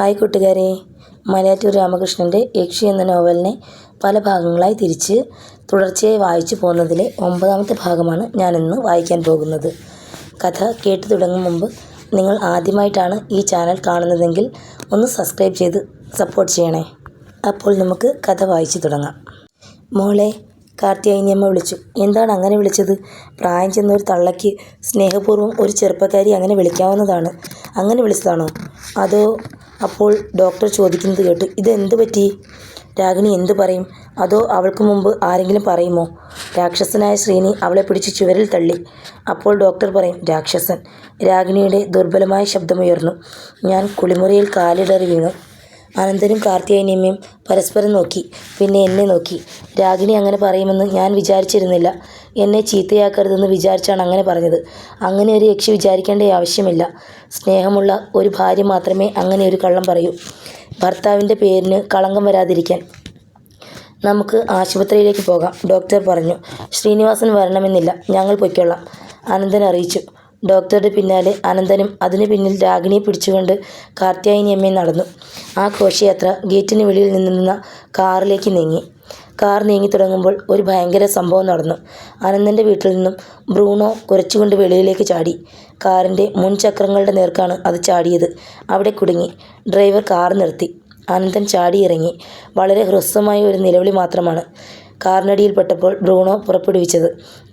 Hi കൂട്ടുകാരെ, മലയാറ്റൂർ രാമകൃഷ്ണൻ്റെ യക്ഷി എന്ന നോവലിനെ പല ഭാഗങ്ങളായി തിരിച്ച് തുടർച്ചയായി വായിച്ചു പോകുന്നതിലെ 9ാമത്തെ ഭാഗമാണ് ഞാനിന്ന് വായിക്കാൻ പോകുന്നത്. കഥ കേട്ടു തുടങ്ങും മുമ്പ് നിങ്ങൾ ആദ്യമായിട്ടാണ് ഈ ചാനൽ കാണുന്നതെങ്കിൽ ഒന്ന് സബ്സ്ക്രൈബ് ചെയ്ത് സപ്പോർട്ട് ചെയ്യണേ. അപ്പോൾ നമുക്ക് കഥ വായിച്ചു തുടങ്ങാം. മോളെ, കാർത്തിയായനിയമ്മ വിളിച്ചു. എന്താണ് അങ്ങനെ വിളിച്ചത്? പ്രായം ചെന്ന ഒരു തള്ളയ്ക്ക് സ്നേഹപൂർവ്വം ഒരു ചെറുപ്പക്കാരി അങ്ങനെ വിളിക്കാവുന്നതാണ്. അങ്ങനെ വിളിച്ചതാണോ? അതോ? അപ്പോൾ ഡോക്ടർ ചോദിക്കുന്നത് കേട്ടു. ഇതെന്ത് പറ്റി? രാഗിണി എന്തു പറയും? അതോ അവൾക്ക് മുമ്പ് ആരെങ്കിലും പറയുമോ? രാക്ഷസനായ ശ്രീനി അവളെ പിടിച്ച് ചുവരിൽ തള്ളി. അപ്പോൾ ഡോക്ടർ പറയും. രാക്ഷസൻ? രാഗിണിയുടെ ദുർബലമായ ശബ്ദമുയർന്നു. ഞാൻ കുളിമുറിയിൽ കാലിടറി വീണു. അനന്തനും കാർത്തിയായനിയമ്മയും പരസ്പരം നോക്കി. പിന്നെ എന്നെ നോക്കി. രാഗിണി അങ്ങനെ പറയുമെന്ന് ഞാൻ വിചാരിച്ചിരുന്നില്ല. എന്നെ ചീത്തയാക്കരുതെന്ന് വിചാരിച്ചാണ് അങ്ങനെ പറഞ്ഞത്. അങ്ങനെ ഒരു യക്ഷി വിചാരിക്കേണ്ട ആവശ്യമില്ല. സ്നേഹമുള്ള ഒരു ഭാര്യ മാത്രമേ അങ്ങനെ ഒരു കള്ളം പറയൂ. ഭർത്താവിൻ്റെ പേരിന് കളങ്കം വരാതിരിക്കാൻ. നമുക്ക് ആശുപത്രിയിലേക്ക് പോകാം, ഡോക്ടർ പറഞ്ഞു. ശ്രീനിവാസൻ വരണമെന്നില്ല, ഞങ്ങൾ പൊയ്ക്കൊള്ളാം, അനന്തൻ അറിയിച്ചു. ഡോക്ടറുടെ പിന്നാലെ അനന്തനും അതിനു പിന്നിൽ രാഗിണിയെ പിടിച്ചുകൊണ്ട് കാർത്തിയായനിയമ്മയും നടന്നു. ആ ഘോഷയാത്ര ഗേറ്റിന് വെളിയിൽ നിന്നിരുന്ന കാറിലേക്ക് നീങ്ങി. കാർ നീങ്ങി തുടങ്ങുമ്പോൾ ഒരു ഭയങ്കര സംഭവം നടന്നു. അനന്തൻ്റെ വീട്ടിൽ നിന്നും ബ്രൂണോ കുരച്ചുകൊണ്ട് വെളിയിലേക്ക് ചാടി. കാറിൻ്റെ മുൻചക്രങ്ങളുടെ നേർക്കാണ് അത് ചാടിയത്. അവിടെ കുടുങ്ങി. ഡ്രൈവർ കാർ നിർത്തി. അനന്തൻ ചാടിയിറങ്ങി. വളരെ ഹ്രസ്വമായ ഒരു നിലവിളി മാത്രമാണ് കാറിനടിയിൽപ്പെട്ടപ്പോൾ ബ്രൂണോ പുറപ്പെടുവിച്ചത്.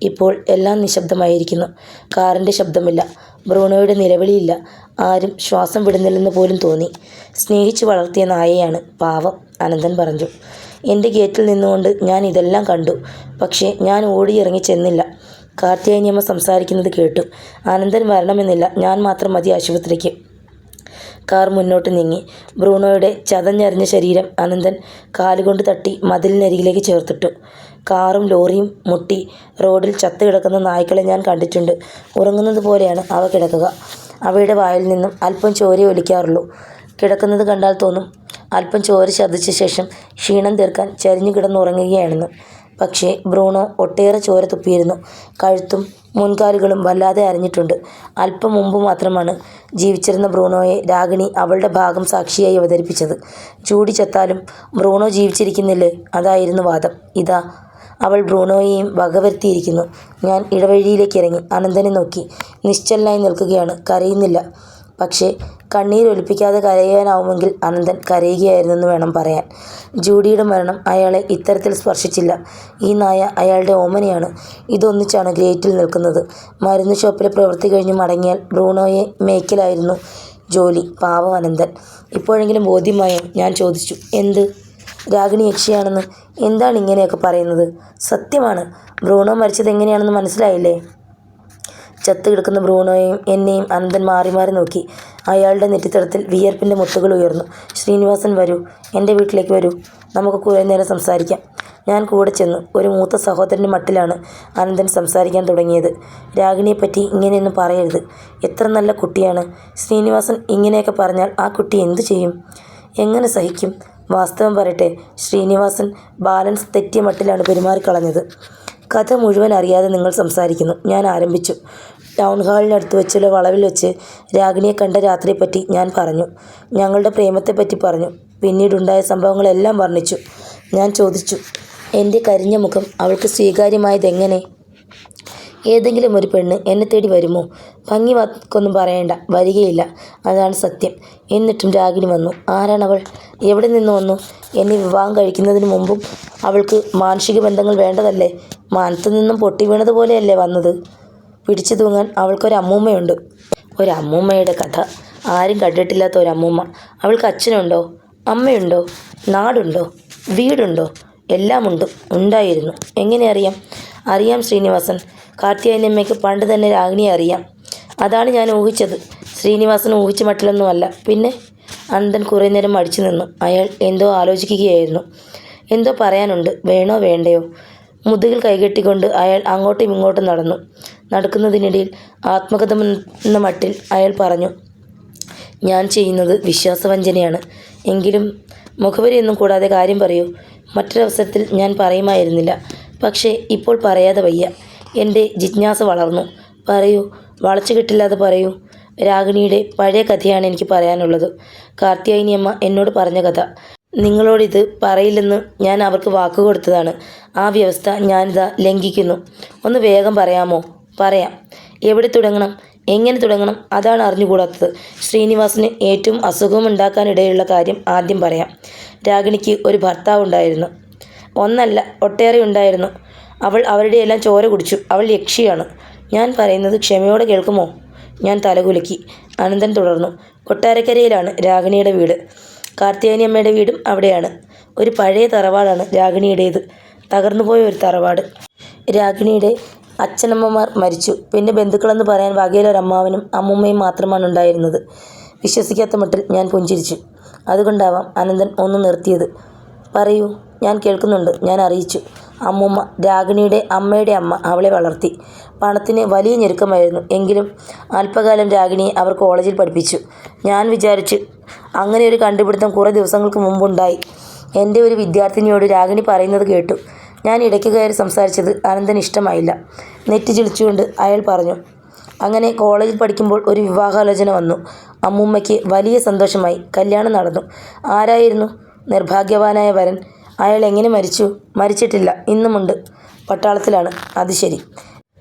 ഇപ്പോൾ എല്ലാം നിശബ്ദമായിരിക്കുന്നു. കാറിൻ്റെ ശബ്ദമില്ല, ബ്രൂണോയുടെ നിലവിളിയില്ല. ആരും ശ്വാസം വിടുന്നില്ലെന്ന് പോലും തോന്നി. സ്നേഹിച്ചു വളർത്തിയ നായയാണ് പാവം, അനന്തൻ പറഞ്ഞു. എൻ്റെ ഗേറ്റിൽ നിന്നുകൊണ്ട് ഞാൻ ഇതെല്ലാം കണ്ടു. പക്ഷേ ഞാൻ ഓടിയിറങ്ങി ചെന്നില്ല. കാർത്തിയായനിയമ്മ സംസാരിക്കുന്നത് കേട്ടു. അനന്തൻ വരണമെന്നില്ല, ഞാൻ മാത്രം മതി ആശുപത്രിക്ക്. കാർ മുന്നോട്ട് നീങ്ങി. ബ്രൂണോയുടെ ചതഞ്ഞരിഞ്ഞ ശരീരം അനന്തൻ കാലുകൊണ്ട് തട്ടി മതിലിനരികിലേക്ക് ചേർത്തിട്ടു. കാറും ലോറിയും മുട്ടി റോഡിൽ ചത്തു കിടക്കുന്ന നായ്ക്കളെ ഞാൻ കണ്ടിട്ടുണ്ട്. ഉറങ്ങുന്നത് പോലെയാണ് അവ കിടക്കുക. അവയുടെ വായിൽ നിന്നും അല്പം ചോരയെ ഒലിക്കാറുള്ളൂ. കിടക്കുന്നത് കണ്ടാൽ തോന്നും അല്പം ചോര ഛർദ്ദിച്ച ശേഷം ക്ഷീണം തീർക്കാൻ ചരിഞ്ഞു കിടന്നുറങ്ങുകയാണെന്ന്. പക്ഷേ ബ്രൂണോ ഒട്ടേറെ ചോര തുപ്പിയിരുന്നു. കഴുത്തും മുൻകാലുകളും വല്ലാതെ അരഞ്ഞിട്ടുണ്ട്. അല്പം മുമ്പ് മാത്രമാണ് ജീവിച്ചിരുന്ന ബ്രൂണോയെ രാഗിണി അവളുടെ ഭാഗം സാക്ഷിയായി അവതരിപ്പിച്ചത്. ചൂടി ചത്താലും ബ്രൂണോ ജീവിച്ചിരിക്കുന്നില്ലേ, അതായിരുന്നു വാദം. ഇതാ അവൾ ബ്രൂണോയെയും വകവരുത്തിയിരിക്കുന്നു. ഞാൻ ഇടവഴിയിലേക്ക് ഇറങ്ങി. അനന്തനെ നോക്കി. നിശ്ചലനായി നിൽക്കുകയാണ്, കരയുന്നില്ല. പക്ഷേ കണ്ണീരൊലിപ്പിക്കാതെ കരയാനാവുമെങ്കിൽ അനന്തൻ കരയുകയായിരുന്നെന്ന് വേണം പറയാൻ. ജൂഡിയുടെ മരണം അയാളെ ഇത്തരത്തിൽ സ്പർശിച്ചില്ല. ഈ നായ അയാളുടെ ഓമനയാണ്. ഇതൊന്നിച്ചാണ് ഗ്രേറ്റിൽ നിൽക്കുന്നത്. മരുന്ന് ഷോപ്പിലെ പ്രവൃത്തി കഴിഞ്ഞ് മടങ്ങിയാൽ ബ്രൂണോയെ മേയ്ക്കലായിരുന്നു ജോലി. പാവം അനന്തൻ. ഇപ്പോഴെങ്കിലും ബോധ്യമായോ? ഞാൻ ചോദിച്ചു. എന്ത്? രാഗിണി യക്ഷിയാണെന്ന്. എന്താണ് ഇങ്ങനെയൊക്കെ പറയുന്നത്? സത്യമാണ്. ബ്രൂണോ മരിച്ചത് എങ്ങനെയാണെന്ന് മനസ്സിലായില്ലേ? ചത്തുകിടക്കുന്ന ബ്രൂണോയെയും എന്നെയും അനന്തൻ മാറി മാറി നോക്കി. അയാളുടെ നെറ്റിത്തടത്തിൽ വിയർപ്പിൻ്റെ മുത്തുകൾ ഉയർന്നു. ശ്രീനിവാസൻ, വരൂ, എൻ്റെ വീട്ടിലേക്ക് വരൂ, നമുക്ക് കുറേ നേരം സംസാരിക്കാം. ഞാൻ കൂടെ ചെന്നു. ഒരു മൂത്ത സഹോദരൻ്റെ മട്ടിലാണ് അനന്തൻ സംസാരിക്കാൻ തുടങ്ങിയത്. രാഗിണിയെപ്പറ്റി ഇങ്ങനെയൊന്നും പറയരുത്. എത്ര നല്ല കുട്ടിയാണ്. ശ്രീനിവാസൻ ഇങ്ങനെയൊക്കെ പറഞ്ഞാൽ ആ കുട്ടി എന്തു ചെയ്യും? എങ്ങനെ സഹിക്കും? വാസ്തവം പറയട്ടെ, ശ്രീനിവാസൻ ബാലൻസ് തെറ്റിയ മട്ടിലാണ് പെരുമാറിക്കളഞ്ഞത്. കഥ മുഴുവൻ അറിയാതെ നിങ്ങൾ സംസാരിക്കുന്നു. ഞാൻ ആരംഭിച്ചു. ടൗൺ ഹാളിനടുത്ത് വെച്ചുള്ള വളവിൽ വെച്ച് രാഗിണിയെ കണ്ട രാത്രിയെപ്പറ്റി ഞാൻ പറഞ്ഞു. ഞങ്ങളുടെ പ്രേമത്തെപ്പറ്റി പറഞ്ഞു. പിന്നീടുണ്ടായ സംഭവങ്ങളെല്ലാം വർണ്ണിച്ചു. ഞാൻ ചോദിച്ചു, എൻ്റെ കരിഞ്ഞ മുഖം അവൾക്ക് സ്വീകാര്യമായതെങ്ങനെ? ഏതെങ്കിലും ഒരു പെണ്ണ് എന്നെ തേടി വരുമോ? ഭംഗി വാക്കൊന്നും പറയണ്ട, വരികയില്ല. അതാണ് സത്യം. എന്നിട്ടും രാഗിണി വന്നു. ആരാണവൾ? എവിടെ നിന്ന് വന്നു? എന്നെ വിവാഹം കഴിക്കുന്നതിന് മുമ്പും അവൾക്ക് മാനുഷിക ബന്ധങ്ങൾ വേണ്ടതല്ലേ? മാനത്തു നിന്നും പൊട്ടി വീണതുപോലെയല്ലേ വന്നത്? പിടിച്ചു തൂങ്ങാൻ അവൾക്കൊരമ്മൂമ്മയുണ്ട്. ഒരമ്മൂമ്മയുടെ കഥ. ആരും കണ്ടിട്ടില്ലാത്ത ഒരമ്മൂമ്മ. അവൾക്ക് അച്ഛനുണ്ടോ? അമ്മയുണ്ടോ? നാടുണ്ടോ? വീടുണ്ടോ? എല്ലാമുണ്ട്. ഉണ്ടായിരുന്നു. എങ്ങനെ അറിയാം? അറിയാം ശ്രീനിവാസൻ. കാർത്തിയായനിയമ്മയ്ക്ക് പണ്ട് തന്നെ രാഗിണിയെ അറിയാം. അതാണ് ഞാൻ ഊഹിച്ചത്. ശ്രീനിവാസൻ ഊഹിച്ച മട്ടിലൊന്നുമല്ല. പിന്നെ? അനന്തൻ കുറേ നേരം മടിച്ചു നിന്നു. അയാൾ എന്തോ ആലോചിക്കുകയായിരുന്നു. എന്തോ പറയാനുണ്ട്. വേണോ വേണ്ടയോ? മുതുകിൽ കൈകെട്ടിക്കൊണ്ട് അയാൾ അങ്ങോട്ടും ഇങ്ങോട്ടും നടന്നു. നടക്കുന്നതിനിടയിൽ ആത്മകഥം എന്ന മട്ടിൽ അയാൾ പറഞ്ഞു, ഞാൻ ചെയ്യുന്നത് വിശ്വാസവഞ്ചനയാണ്. എങ്കിലും മുഖവരിയൊന്നും കൂടാതെ കാര്യം പറയൂ. മറ്റൊരവസരത്തിൽ ഞാൻ പറയുമായിരുന്നില്ല. പക്ഷേ ഇപ്പോൾ പറയാതെ വയ്യ. എൻ്റെ ജിജ്ഞാസ വളർന്നു. പറയൂ, വളച്ചു കിട്ടില്ലാതെ പറയൂ. രാഗിണിയുടെ പഴയ കഥയാണ് എനിക്ക് പറയാനുള്ളത്. കാർത്യായനിയമ്മ എന്നോട് പറഞ്ഞ കഥ. നിങ്ങളോടിത് പറയില്ലെന്ന് ഞാൻ അവർക്ക് വാക്ക് കൊടുത്തതാണ്. ആ വ്യവസ്ഥ ഞാനിതാ ലംഘിക്കുന്നു. ഒന്ന് വേഗം പറയാമോ? പറയാം. എവിടെ തുടങ്ങണം, എങ്ങനെ തുടങ്ങണം, അതാണ് അറിഞ്ഞുകൂടാത്തത്. ശ്രീനിവാസന് ഏറ്റവും അസുഖമുണ്ടാക്കാനിടയുള്ള കാര്യം ആദ്യം പറയാം. രാഗിണിക്ക് ഒരു ഭർത്താവുണ്ടായിരുന്നു. ഒന്നല്ല, ഒട്ടേറെ ഉണ്ടായിരുന്നു. അവൾ അവരുടെയെല്ലാം ചോര കുടിച്ചു. അവൾ യക്ഷിയാണ്. ഞാൻ പറയുന്നത് ക്ഷമയോടെ കേൾക്കുമോ? ഞാൻ തലകുലുക്കി. അനന്തൻ തുടർന്നു. കൊട്ടാരക്കരയിലാണ് രാഗിണിയുടെ വീട്. കാർത്യായനിയമ്മയുടെ വീടും അവിടെയാണ്. ഒരു പഴയ തറവാടാണ് രാഗിണിയുടേത്. തകർന്നുപോയ ഒരു തറവാട്. രാഗിണിയുടെ അച്ഛനമ്മമാർ മരിച്ചു. പിന്നെ ബന്ധുക്കളെന്ന് പറയാൻ വകയിലൊരമ്മാവനും അമ്മുമ്മയും മാത്രമാണ് ഉണ്ടായിരുന്നത്. വിശ്വസിക്കാത്ത മട്ടിൽ ഞാൻ പുഞ്ചിരിച്ചു. അതുകൊണ്ടാവാം അനന്തൻ ഒന്ന് നിർത്തിയത്. പറയൂ, ഞാൻ കേൾക്കുന്നുണ്ട്. ഞാൻ അറിയിച്ചു. അമ്മുമ്മ, രാഗിണിയുടെ അമ്മയുടെ അമ്മ, അവളെ വളർത്തി. പണത്തിന് വലിയ ഞെരുക്കമായിരുന്നു. എങ്കിലും അല്പകാലം രാഗിണിയെ അവർ കോളേജിൽ പഠിപ്പിച്ചു. ഞാൻ വിചാരിച്ചു അങ്ങനെ ഒരു കണ്ടുപിടുത്തം കുറേ ദിവസങ്ങൾക്ക് മുമ്പുണ്ടായി. എൻ്റെ ഒരു വിദ്യാർത്ഥിനിയോട് രാഗിണി പറയുന്നത് കേട്ടു. ഞാൻ ഇടയ്ക്ക് കയറി സംസാരിച്ചത് അനന്തന് ഇഷ്ടമായില്ല. നെറ്റി ചിളിച്ചുകൊണ്ട് അയാൾ പറഞ്ഞു. അങ്ങനെ കോളേജിൽ പഠിക്കുമ്പോൾ ഒരു വിവാഹാലോചന വന്നു. അമ്മുമ്മയ്ക്ക് വലിയ സന്തോഷമായി. കല്യാണം നടന്നു. ആരായിരുന്നു നിർഭാഗ്യവാനായ വരൻ? അയാൾ എങ്ങനെ മരിച്ചു? മരിച്ചിട്ടില്ല, ഇന്നുമുണ്ട്. പട്ടാളത്തിലാണ്. അത് ശരി.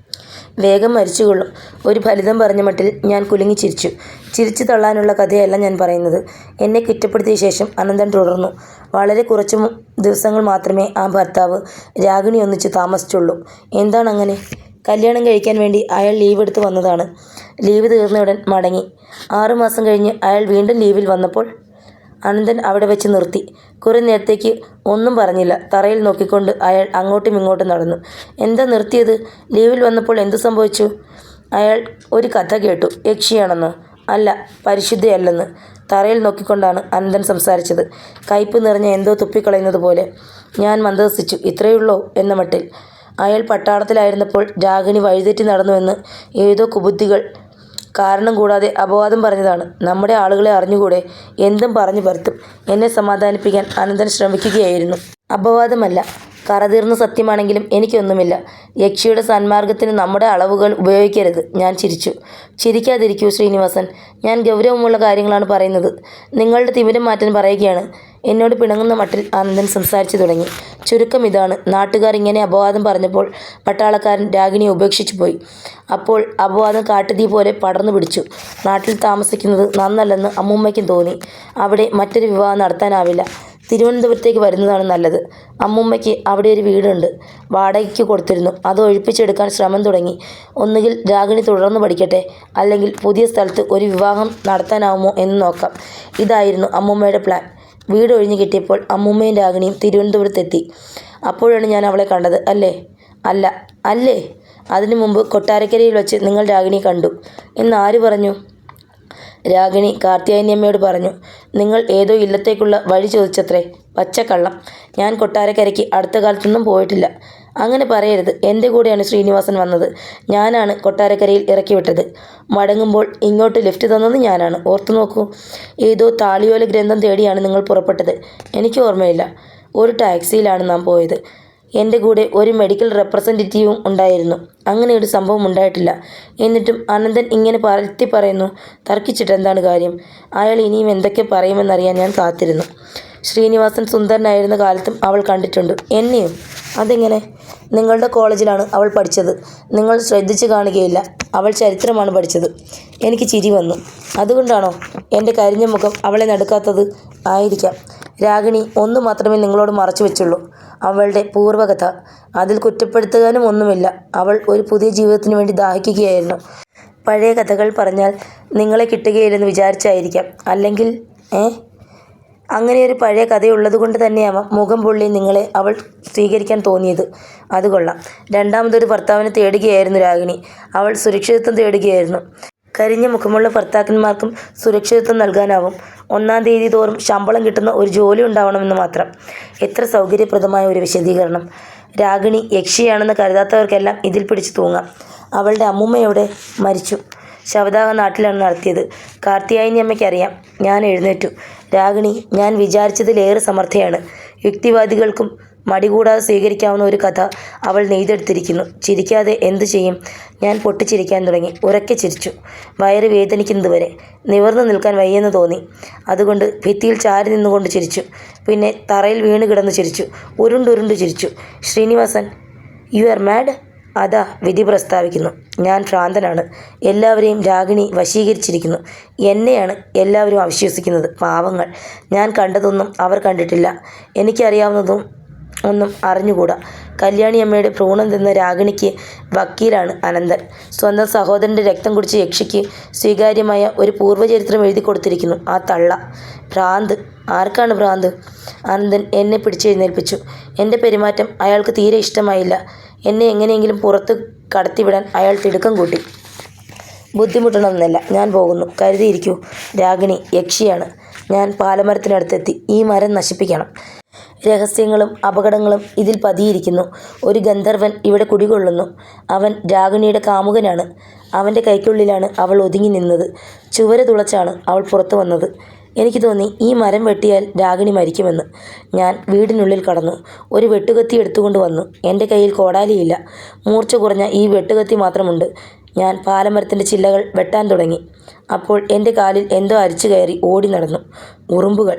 വേഗം മരിച്ചുകൊള്ളും. ഒരു ഫലിതം പറഞ്ഞ മട്ടിൽ ഞാൻ കുലുങ്ങി ചിരിച്ചു. ചിരിച്ചു തള്ളാനുള്ള കഥയല്ല ഞാൻ പറയുന്നത്. എന്നെ കുറ്റപ്പെടുത്തിയ ശേഷം അനന്തൻ തുടർന്നു. വളരെ കുറച്ചു ദിവസങ്ങൾ മാത്രമേ ആ ഭർത്താവ് രാഗിണി ഒന്നിച്ച് താമസിച്ചുള്ളൂ. എന്താണങ്ങനെ? കല്യാണം കഴിക്കാൻ വേണ്ടി അയാൾ ലീവ് എടുത്ത് വന്നതാണ്. ലീവ് തീർന്നയുടൻ മടങ്ങി. 6 മാസം കഴിഞ്ഞ് അയാൾ വീണ്ടും ലീവിൽ വന്നപ്പോൾ അനന്തൻ അവിടെ വെച്ച് നിർത്തി. കുറേ നേരത്തേക്ക് ഒന്നും പറഞ്ഞില്ല. തറയിൽ നോക്കിക്കൊണ്ട് അയാൾ അങ്ങോട്ടും ഇങ്ങോട്ടും നടന്നു. എന്താ നിർത്തിയത്? ലീവിൽ വന്നപ്പോൾ എന്തു സംഭവിച്ചു? അയാൾ ഒരു കഥ കേട്ടു. യക്ഷിയാണെന്നോ? അല്ല, പരിശുദ്ധയല്ലെന്ന്. തറയിൽ നോക്കിക്കൊണ്ടാണ് അനന്തൻ സംസാരിച്ചത്. കയ്പ് നിറഞ്ഞ എന്തോ തുപ്പിക്കളയുന്നത് പോലെ. ഞാൻ മന്ദഹസിച്ചു. ഇത്രയുള്ളോ എന്ന മട്ടിൽ. അയാൾ പട്ടാളത്തിലായിരുന്നപ്പോൾ രാഗിണി വഴിതെറ്റി നടന്നുവെന്ന് ഏതോ കുബുദ്ധികൾ കാരണം കൂടാതെ അപവാദം പറഞ്ഞതാണ്. നമ്മുടെ ആളുകളെ അറിഞ്ഞുകൂടെ? എന്തും പറഞ്ഞു പരത്തും. എന്നെ സമാധാനിപ്പിക്കാൻ അനന്തൻ ശ്രമിക്കുകയായിരുന്നു. അപവാദമല്ല, കറതീർന്ന സത്യമാണെങ്കിലും എനിക്കൊന്നുമില്ല. യക്ഷിയുടെ സന്മാർഗത്തിന് നമ്മുടെ അളവുകൾ ഉപയോഗിക്കരുത്. ഞാൻ ചിരിച്ചു. ചിരിക്കാതിരിക്കൂ ശ്രീനിവാസൻ. ഞാൻ ഗൗരവമുള്ള കാര്യങ്ങളാണ് പറയുന്നത്. നിങ്ങളുടെ തിമിരം മാറ്റാൻ പറയുകയാണ്. എന്നോട് പിണങ്ങുന്ന മട്ടിൽ അനന്തൻ സംസാരിച്ചു തുടങ്ങി. ചുരുക്കം ഇതാണ്. നാട്ടുകാർ ഇങ്ങനെ അപവാദം പറഞ്ഞപ്പോൾ പട്ടാളക്കാരൻ രാഗിണിയെ ഉപേക്ഷിച്ചു പോയി. അപ്പോൾ അപവാദം കാട്ടുതീ പോലെ പടർന്നു പിടിച്ചു. നാട്ടിൽ താമസിക്കുന്നത് നന്നല്ലെന്ന് അമ്മൂമ്മയ്ക്കും തോന്നി. അവിടെ മറ്റൊരു വിവാഹം നടത്താനാവില്ല. തിരുവനന്തപുരത്തേക്ക് വരുന്നതാണ് നല്ലത്. അമ്മൂമ്മയ്ക്ക് അവിടെ ഒരു വീടുണ്ട്. വാടകയ്ക്ക് കൊടുത്തിരുന്നു. അത് ഒഴിപ്പിച്ചെടുക്കാൻ ശ്രമം തുടങ്ങി. ഒന്നുകിൽ രാഗിണി തുടർന്ന് പഠിക്കട്ടെ, അല്ലെങ്കിൽ പുതിയ സ്ഥലത്ത് ഒരു വിവാഹം നടത്താനാവുമോ എന്ന് നോക്കാം. ഇതായിരുന്നു അമ്മൂമ്മയുടെ പ്ലാൻ. വീട് ഒഴിഞ്ഞു കിട്ടിയപ്പോൾ അമ്മൂമ്മയും രാഗിണിയും തിരുവനന്തപുരത്തെത്തി. അപ്പോഴാണ് ഞാൻ അവളെ കണ്ടത്. അല്ലേ? അല്ല. അല്ലേ? അതിനു മുമ്പ് കൊട്ടാരക്കരയിൽ വച്ച് നിങ്ങൾ രാഗിണിയെ കണ്ടു എന്ന് ആര് പറഞ്ഞു? രാഗിണി കാർത്യായനിയമ്മയോട് പറഞ്ഞു. നിങ്ങൾ ഏതോ ഇല്ലത്തേക്കുള്ള വഴി ചോദിച്ചത്രേ. പച്ചക്കള്ളം. ഞാൻ കൊട്ടാരക്കരയ്ക്ക് അടുത്ത കാലത്തൊന്നും പോയിട്ടില്ല. അങ്ങനെ പറയരുത്. എൻ്റെ കൂടെയാണ് ശ്രീനിവാസൻ വന്നത്. ഞാനാണ് കൊട്ടാരക്കരയിൽ ഇറക്കി വിട്ടത്. മടങ്ങുമ്പോൾ ഇങ്ങോട്ട് ലിഫ്റ്റ് തന്നത് ഞാനാണ്. ഓർത്തു നോക്കൂ. ഏതോ താളിയോല ഗ്രന്ഥം തേടിയാണ് നിങ്ങൾ പുറപ്പെട്ടത്. എനിക്ക് ഓർമ്മയില്ല. ഒരു ടാക്സിയിലാണ് നാം പോയത്. എൻ്റെ കൂടെ ഒരു മെഡിക്കൽ റെപ്രസെൻറ്റേറ്റീവും ഉണ്ടായിരുന്നു. അങ്ങനെ ഒരു സംഭവം ഉണ്ടായിട്ടില്ല. എന്നിട്ടും അനന്തൻ ഇങ്ങനെ പറയുന്നു. തർക്കിച്ചിട്ട് എന്താണ് കാര്യം? അയാൾ ഇനിയും എന്തൊക്കെ പറയുമെന്നറിയാൻ ഞാൻ കാത്തിരുന്നു. ശ്രീനിവാസൻ സുന്ദരനായിരുന്ന കാലത്തും അവൾ കണ്ടിട്ടുണ്ട്. എന്നെയും? അതെങ്ങനെ? നിങ്ങളുടെ കോളേജിലാണ് അവൾ പഠിച്ചത്. നിങ്ങൾ ശ്രദ്ധിച്ചു കാണുകയില്ല. അവൾ ചരിത്രമാണ് പഠിച്ചത്. എനിക്ക് ചിരി വന്നു. അതുകൊണ്ടാണോ എൻ്റെ കരിഞ്ഞ മുഖം അവളെ നടുക്കാത്തത്? ആയിരിക്കാം. രാഗിണി ഒന്നു മാത്രമേ നിങ്ങളോട് മറച്ചു വെച്ചുള്ളൂ. അവളുടെ പൂർവ്വകഥ. അതിൽ കുറ്റപ്പെടുത്താനും ഒന്നുമില്ല. അവൾ ഒരു പുതിയ ജീവിതത്തിന് വേണ്ടി ദാഹിക്കുകയായിരുന്നു. പഴയ കഥകൾ പറഞ്ഞാൽ നിങ്ങളെ കിട്ടുകയില്ലെന്ന് വിചാരിച്ചായിരിക്കാം. അല്ലെങ്കിൽ അങ്ങനെയൊരു പഴയ കഥയുള്ളതുകൊണ്ട് തന്നെയാവാം മുഖം പൊള്ളി നിങ്ങളെ അവൾ സ്വീകരിക്കാൻ തോന്നിയത്. അത് കൊള്ളാം. രണ്ടാമതൊരു ഭർത്താവിനെ തേടുകയായിരുന്നു രാഗിണി. അവൾ സുരക്ഷിതത്വം തേടുകയായിരുന്നു. കരിഞ്ഞ മുഖമുള്ള ഭർത്താക്കന്മാർക്കും സുരക്ഷിതത്വം നൽകാനാവും. 1-ാം തീയതി തോറും ശമ്പളം കിട്ടുന്ന ഒരു ജോലി ഉണ്ടാവണമെന്ന് മാത്രം. എത്ര സൗകര്യപ്രദമായ ഒരു വിശദീകരണം. രാഗിണി യക്ഷിയാണെന്ന് കരുതാത്തവർക്കെല്ലാം ഇതിൽ പിടിച്ചു തൂങ്ങാം. അവളുടെ അമ്മൂമ്മയോടെ മരിച്ചു. ശവദാഹം നാട്ടിലാണ് നടത്തിയത്. കാർത്യായനിയമ്മയ്ക്കറിയാം. ഞാൻ എഴുന്നേറ്റു. രാഗിണി ഞാൻ വിചാരിച്ചതിലേറെ സമർത്ഥയാണ്. യുക്തിവാദികൾക്കും മടി കൂടാതെ സ്വീകരിക്കാവുന്ന ഒരു കഥ അവൾ നെയ്തെടുത്തിരിക്കുന്നു. ചിരിക്കാതെ എന്തു ചെയ്യും? ഞാൻ പൊട്ടിച്ചിരിക്കാൻ തുടങ്ങി. ഉറക്കെ ചിരിച്ചു, വയറ് വേദനിക്കുന്നത് വരെ. നിവർന്നു നിൽക്കാൻ വയ്യെന്ന് തോന്നി. അതുകൊണ്ട് ഭിത്തിയിൽ ചാരി നിന്നുകൊണ്ട് ചിരിച്ചു. പിന്നെ തറയിൽ വീണ് കിടന്ന് ചിരിച്ചു. ഉരുണ്ടുരുണ്ടു ചിരിച്ചു. Sreenivasan, you are mad? അതാ വിധി പ്രസ്താവിക്കുന്നു. ഞാൻ ഭ്രാന്തനാണ്. എല്ലാവരെയും രാഗിണി വശീകരിച്ചിരിക്കുന്നു. എന്നെയാണ് എല്ലാവരും അവിശ്വസിക്കുന്നത്. പാവങ്ങൾ. ഞാൻ കണ്ടതൊന്നും അവർ കണ്ടിട്ടില്ല. എനിക്കറിയാവുന്നതും ഒന്നും അറിഞ്ഞുകൂടാ. കല്യാണിയമ്മയുടെ ഭ്രൂണം തിന്ന രാഗിണിക്ക് വക്കീലാണ് അനന്തൻ. സ്വന്തം സഹോദരൻ്റെ രക്തം കുടിച്ച യക്ഷിക്ക് സ്വീകാര്യമായ ഒരു പൂർവ്വചരിത്രം എഴുതി കൊടുത്തിരിക്കുന്നു ആ തള്ള. ഭ്രാന്ത്. ആർക്കാണ് ഭ്രാന്ത്? അനന്തൻ എന്നെ പിടിച്ചെഴുന്നേൽപ്പിച്ചു. എൻ്റെ പെരുമാറ്റം അയാൾക്ക് തീരെ ഇഷ്ടമായില്ല. എന്നെ എങ്ങനെയെങ്കിലും പുറത്ത് കടത്തിവിടാൻ അയാൾ തിടുക്കം കൂട്ടി. ബുദ്ധിമുട്ടണമെന്നല്ല, ഞാൻ പോകുന്നു. കരുതിയിരിക്കൂ. രാഗിണി യക്ഷിയാണ്. ഞാൻ പാലമരത്തിനടുത്തെത്തി. ഈ മരം നശിപ്പിക്കണം. രഹസ്യങ്ങളും അപകടങ്ങളും ഇതിൽ പതിയിരിക്കുന്നു. ഒരു ഗന്ധർവൻ ഇവിടെ കുടികൊള്ളുന്നു. അവൻ രാഗിണിയുടെ കാമുകനാണ്. അവൻ്റെ കൈക്കുള്ളിലാണ് അവൾ ഒതുങ്ങി നിന്നത്. ചുവര് തുളച്ചാണ് അവൾ പുറത്തു വന്നത്. എനിക്ക് തോന്നി ഈ മരം വെട്ടിയാൽ രാഗിണി മരിക്കുമെന്ന്. ഞാൻ വീടിനുള്ളിൽ കടന്നു. ഒരു വെട്ടുകത്തി എടുത്തുകൊണ്ട് വന്നു. എൻ്റെ കയ്യിൽ കോടാലിയില്ല. മൂർച്ച കുറഞ്ഞ ഈ വെട്ടുകത്തി മാത്രമുണ്ട്. ഞാൻ പാലമരത്തിൻ്റെ ചില്ലകൾ വെട്ടാൻ തുടങ്ങി. അപ്പോൾ എൻ്റെ കാലിൽ എന്തോ അരിച്ചു കയറി ഓടി നടന്നു. ഉറുമ്പുകൾ.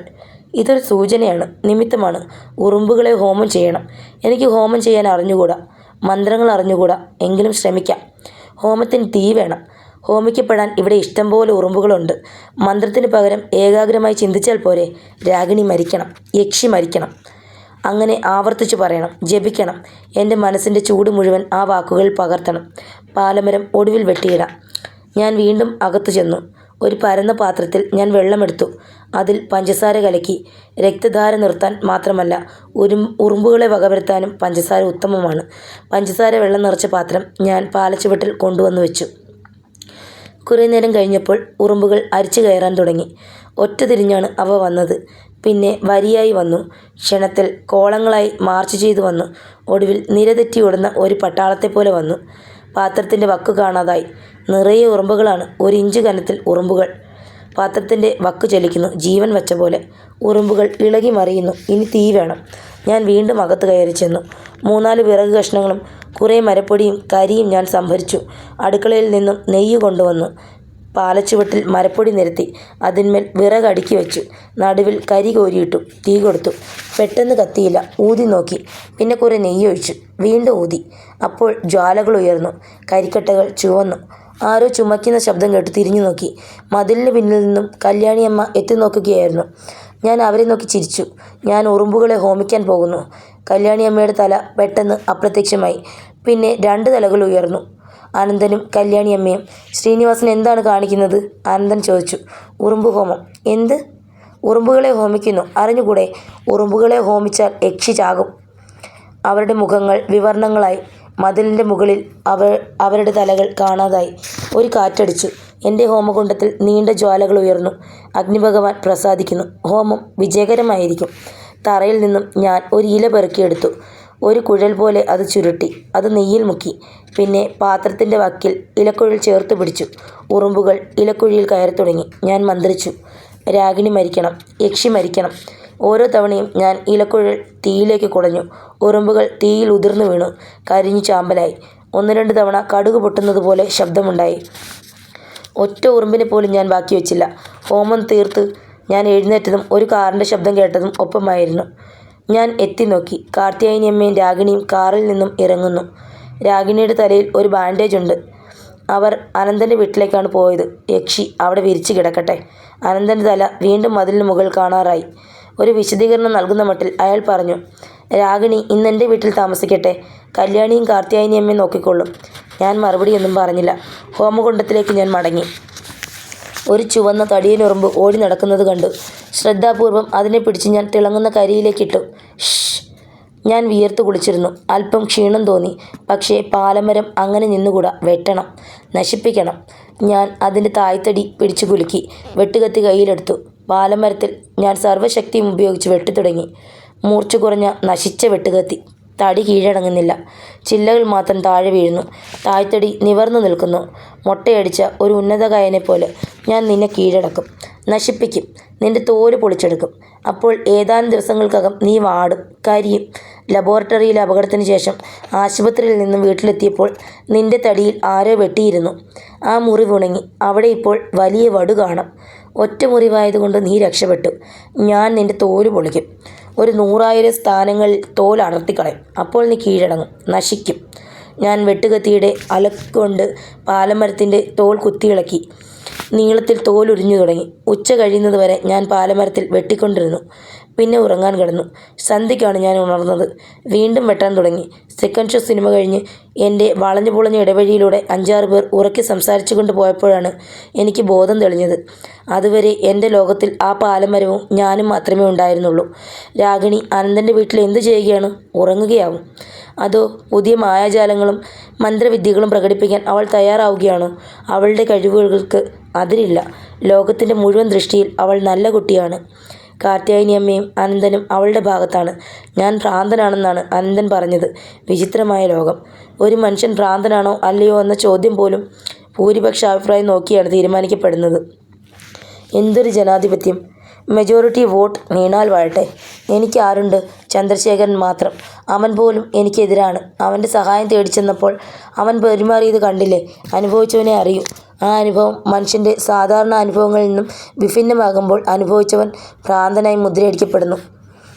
ഇതൊരു സൂചനയാണ്, നിമിത്തമാണ്. ഉറുമ്പുകളെ ഹോമം ചെയ്യണം. എനിക്ക് ഹോമം ചെയ്യാൻ അറിഞ്ഞുകൂടാ, മന്ത്രങ്ങൾ അറിഞ്ഞുകൂടാ. എങ്കിലും ശ്രമിക്കാം. ഹോമത്തിന് തീ വേണം. ഹോമിക്കപ്പെടാൻ ഇവിടെ ഇഷ്ടംപോലെ ഉറുമ്പുകളുണ്ട്. മന്ത്രത്തിന് പകരം ഏകാഗ്രമായി ചിന്തിച്ചാൽ പോരെ? രാഗിണി മരിക്കണം. യക്ഷി മരിക്കണം. അങ്ങനെ ആവർത്തിച്ചു പറയണം, ജപിക്കണം. എൻ്റെ മനസ്സിൻ്റെ ചൂട് മുഴുവൻ ആ വാക്കുകൾ പകർത്തണം. പാലമരം ഒടുവിൽ വെട്ടിയിടാം. ഞാൻ വീണ്ടും അകത്തു ചെന്നു. ഒരു പരന്ന പാത്രത്തിൽ ഞാൻ വെള്ളമെടുത്തു. അതിൽ പഞ്ചസാര കലക്കി. രക്തധാര നിർത്താൻ മാത്രമല്ല, ഉറുമ്പുകളെ വകവരുത്താനും പഞ്ചസാര ഉത്തമമാണ്. പഞ്ചസാര വെള്ളം നിറച്ച പാത്രം ഞാൻ പാലച്ചുവട്ടിൽ കൊണ്ടുവന്നു വെച്ചു. കുറേ നേരം കഴിഞ്ഞപ്പോൾ ഉറുമ്പുകൾ അരിച്ചു കയറാൻ തുടങ്ങി. ഒറ്റ തിരിഞ്ഞാണ് അവ വന്നത്. പിന്നെ വരിയായി വന്നു. ക്ഷണത്തിൽ കോളങ്ങളായി മാർച്ച് ചെയ്തു വന്നു. ഒടുവിൽ നിരതെറ്റി ഓടുന്ന ഒരു പട്ടാളത്തെപ്പോലെ വന്നു. പാത്രത്തിൻ്റെ വക്ക് കാണാതായി. നിറയെ ഉറുമ്പുകളാണ്. 1 ഇഞ്ച് കനത്തിൽ ഉറുമ്പുകൾ. പാത്രത്തിൻ്റെ വക്ക് ചലിക്കുന്നു, ജീവൻ വച്ച പോലെ. ഉറുമ്പുകൾ ഇളകി മറിയുന്നു. ഇനി തീ വേണം. ഞാൻ വീണ്ടും അകത്ത് കയറി ചെന്നു. 3-4 വിറക് കഷ്ണങ്ങളും കുറേ മരപ്പൊടിയും കരിയും ഞാൻ സംഭരിച്ചു. അടുക്കളയിൽ നിന്നും നെയ്യ് കൊണ്ടുവന്നു. പാലച്ചുവട്ടിൽ മരപ്പൊടി നിരത്തി. അതിന്മേൽ വിറക് അടുക്കി വെച്ചു. നടുവിൽ കരി കോരിയിട്ടു. തീ കൊടുത്തു. പെട്ടെന്ന് കത്തിയില്ല. ഊതി നോക്കി. പിന്നെ കുറേ നെയ്യ് ഒഴിച്ചു. വീണ്ടും ഊതി. അപ്പോൾ ജ്വാലകൾ ഉയർന്നു. കരിക്കട്ടകൾ ചുവന്നു. ആരോ ചുമക്കുന്ന ശബ്ദം കേട്ട് തിരിഞ്ഞു നോക്കി. മതിലിന് പിന്നിൽ നിന്നും കല്യാണിയമ്മ എത്തി നോക്കുകയായിരുന്നു. ഞാൻ അവരെ നോക്കി ചിരിച്ചു. ഞാൻ ഉറുമ്പുകളെ ഹോമിക്കാൻ പോകുന്നു. കല്യാണിയമ്മയുടെ തല പെട്ടെന്ന് അപ്രത്യക്ഷമായി. പിന്നെ 2 തലകൾ ഉയർന്നു. അനന്തനും കല്യാണിയമ്മയും. ശ്രീനിവാസൻ എന്താണ് കാണിക്കുന്നത്? അനന്തൻ ചോദിച്ചു. ഉറുമ്പ് ഹോമം. എന്ത്? ഉറുമ്പുകളെ ഹോമിക്കുന്നു. അറിഞ്ഞുകൂടെ? ഉറുമ്പുകളെ ഹോമിച്ചാൽ യക്ഷി ചാകും. അവരുടെ മുഖങ്ങൾ വിവർണങ്ങളായി. മതിലിൻ്റെ മുകളിൽ അവരുടെ തലകൾ കാണാതായി. ഒരു കാറ്റടിച്ചു. എൻ്റെ ഹോമകുണ്ടത്തിൽ നീണ്ട ജ്വാലകൾ ഉയർന്നു. അഗ്നിഭഗവാൻ പ്രസാദിക്കുന്നു. ഹോമം വിജയകരമായിരിക്കും. തറയിൽ നിന്നും ഞാൻ ഒരു ഇല പെറുക്കിയെടുത്തു. ഒരു കുഴൽ പോലെ അത് ചുരുട്ടി. അത് നെയ്യിൽ മുക്കി. പിന്നെ പാത്രത്തിൻ്റെ വക്കിൽ ഇലക്കുഴൽ ചേർത്ത് പിടിച്ചു. ഉറുമ്പുകൾ ഇലക്കുഴിയിൽ കയറി തുടങ്ങി. ഞാൻ മന്ത്രിച്ചു, രാഗിണി മരിക്കണം, യക്ഷി മരിക്കണം. ഓരോ തവണയും ഞാൻ ഇലക്കുഴൽ തീയിലേക്ക് കുടഞ്ഞു. ഉറുമ്പുകൾ തീയിൽ ഉതിർന്നു വീണു, കരിഞ്ഞു ചാമ്പലായി. 1-2 തവണ കടുക് പൊട്ടുന്നത് പോലെ ശബ്ദമുണ്ടായി. ഒറ്റ ഉറുമ്പിനെ പോലും ഞാൻ ബാക്കി വെച്ചില്ല. ഹോമം തീർത്ത് ഞാൻ എഴുന്നേറ്റതും ഒരു കാറിൻ്റെ ശബ്ദം കേട്ടതും ഒപ്പമായിരുന്നു. ഞാൻ എത്തി നോക്കി. കാർത്യായനിയമ്മയും രാഗിണിയും കാറിൽ നിന്നും ഇറങ്ങുന്നു. രാഗിണിയുടെ തലയിൽ ഒരു ബാൻഡേജ് ഉണ്ട്. അവർ അനന്തൻ്റെ വീട്ടിലേക്കാണ് പോയത്. യക്ഷി അവിടെ വിരിച്ചു കിടക്കട്ടെ. അനന്തൻ്റെ തല വീണ്ടും മതിലിന് മുകളിൽ കാണാറായി. ഒരു വിശദീകരണം നൽകുന്ന മട്ടിൽ അയാൾ പറഞ്ഞു, രാഗിണി ഇന്നെൻ്റെ വീട്ടിൽ താമസിക്കട്ടെ. കല്യാണിയും കാർത്യായനിയമ്മയും നോക്കിക്കൊള്ളും. ഞാൻ മറുപടിയൊന്നും പറഞ്ഞില്ല. ഹോമകുണ്ടത്തിലേക്ക് ഞാൻ മടങ്ങി. ഒരു ചുവന്ന തടിയനുറുമ്പ് ഓടി നടക്കുന്നത് കണ്ടു. ശ്രദ്ധാപൂർവം അതിനെ പിടിച്ച് ഞാൻ തിളങ്ങുന്ന കരിയിലേക്കിട്ടു. ഷ്! ഞാൻ വിയർത്തു കുളിച്ചിരുന്നു. അല്പം ക്ഷീണം തോന്നി. പക്ഷേ പാലമരം അങ്ങനെ നിന്നുകൂടാ. വെട്ടണം, നശിപ്പിക്കണം. ഞാൻ അതിൻ്റെ തായ്തടി പിടിച്ചു കുലുക്കി. വെട്ടുകത്തി കയ്യിലെടുത്തു. പാലമരത്തിൽ ഞാൻ സർവ്വശക്തിയും ഉപയോഗിച്ച് വെട്ടിത്തുടങ്ങി. മൂർച്ച കുറഞ്ഞ നശിച്ച വെട്ടുകത്തി. തടി കീഴടങ്ങുന്നില്ല. ചില്ലകൾ മാത്രം താഴെ വീഴുന്നു. തായ്തടി നിവർന്നു നിൽക്കുന്നു. മൊട്ടയടിച്ച ഒരു ഉന്നതകായനെപ്പോലെ ഞാൻ നിന്നെ കീഴടക്കും, നശിപ്പിക്കും, നിന്റെ തോല് പൊളിച്ചെടുക്കും. അപ്പോൾ ഏതാനും ദിവസങ്ങൾക്കകം നീ വാടും, കരിയും. ലബോറട്ടറിയിലെ അപകടത്തിന് ശേഷം ആശുപത്രിയിൽ നിന്നും വീട്ടിലെത്തിയപ്പോൾ നിന്റെ തടിയിൽ ആരോ വെട്ടിയിരുന്നു. ആ മുറിവുണങ്ങി. അവിടെ ഇപ്പോൾ വലിയ വടു കാണാം. ഒറ്റ മുറിവായതുകൊണ്ട് നീ രക്ഷപ്പെട്ടു. ഞാൻ നിന്റെ തോല് പൊളിക്കും. ഒരു 100,000 സ്ഥാനങ്ങളിൽ തോൽ അടർത്തിക്കളയും. അപ്പോൾ നീ കീഴടങ്ങും, നശിക്കും. ഞാൻ വെട്ടുകത്തിയുടെ അലക്കൊണ്ട് പാലമരത്തിൻ്റെ തോൽ കുത്തിയിളക്കി. നീളത്തിൽ തോലുരിഞ്ഞു തുടങ്ങി. ഉച്ച കഴിയുന്നത് വരെ ഞാൻ പാലമരത്തിൽ വെട്ടിക്കൊണ്ടിരുന്നു. പിന്നെ ഉറങ്ങാൻ കിടന്നു. സന്ധ്യയ്ക്കാണ് ഞാൻ ഉണർന്നത്. വീണ്ടും വെട്ടാൻ തുടങ്ങി. സെക്കൻഡ് ഷോ സിനിമ കഴിഞ്ഞ് എൻ്റെ വളഞ്ഞു പൊളഞ്ഞ ഇടവഴിയിലൂടെ 5-6 പേർ ഉറക്കെ സംസാരിച്ചു കൊണ്ട് പോയപ്പോഴാണ് എനിക്ക് ബോധം തെളിഞ്ഞത്. അതുവരെ എൻ്റെ ലോകത്തിൽ ആ പാലമരവും ഞാനും മാത്രമേ ഉണ്ടായിരുന്നുള്ളൂ. രാഗിണി അനന്തൻ്റെ വീട്ടിൽ എന്തു ചെയ്യുകയാണ്? ഉറങ്ങുകയാവും. അതോ പുതിയ മായാജാലങ്ങളും മന്ത്രവിദ്യകളും പ്രകടിപ്പിക്കാൻ അവൾ തയ്യാറാവുകയാണോ? അവളുടെ കഴിവുകൾക്ക് അതിരില്ല. ലോകത്തിൻ്റെ മുഴുവൻ ദൃഷ്ടിയിൽ അവൾ നല്ല കുട്ടിയാണ്. കാർത്യായനിയമ്മയും അനന്തനും അവളുടെ ഭാഗത്താണ്. ഞാൻ ഭ്രാന്തനാണെന്നാണ് അനന്തൻ പറഞ്ഞത്. വിചിത്രമായ ലോകം. ഒരു മനുഷ്യൻ ഭ്രാന്തനാണോ അല്ലയോ എന്ന ചോദ്യം പോലും ഭൂരിപക്ഷ അഭിപ്രായം നോക്കിയാണ് തീരുമാനിക്കപ്പെടുന്നത്. എന്തൊരു ജനാധിപത്യം! മെജോറിറ്റി വോട്ട് നീണാൽ വാഴട്ടെ. എനിക്ക് ആരുണ്ട്? ചന്ദ്രശേഖരൻ മാത്രം. അവൻ പോലും എനിക്കെതിരാണ്. അവൻ്റെ സഹായം തേടിച്ചെന്നപ്പോൾ അവൻ പെരുമാറിയത് കണ്ടില്ലേ? അനുഭവിച്ചവനെ അറിയൂ. ആ അനുഭവം മനുഷ്യൻ്റെ സാധാരണ അനുഭവങ്ങളിൽ നിന്നും വിഭിന്നമാകുമ്പോൾ അനുഭവിച്ചവൻ ഭ്രാന്തനായി മുദ്രയടിക്കപ്പെടുന്നു.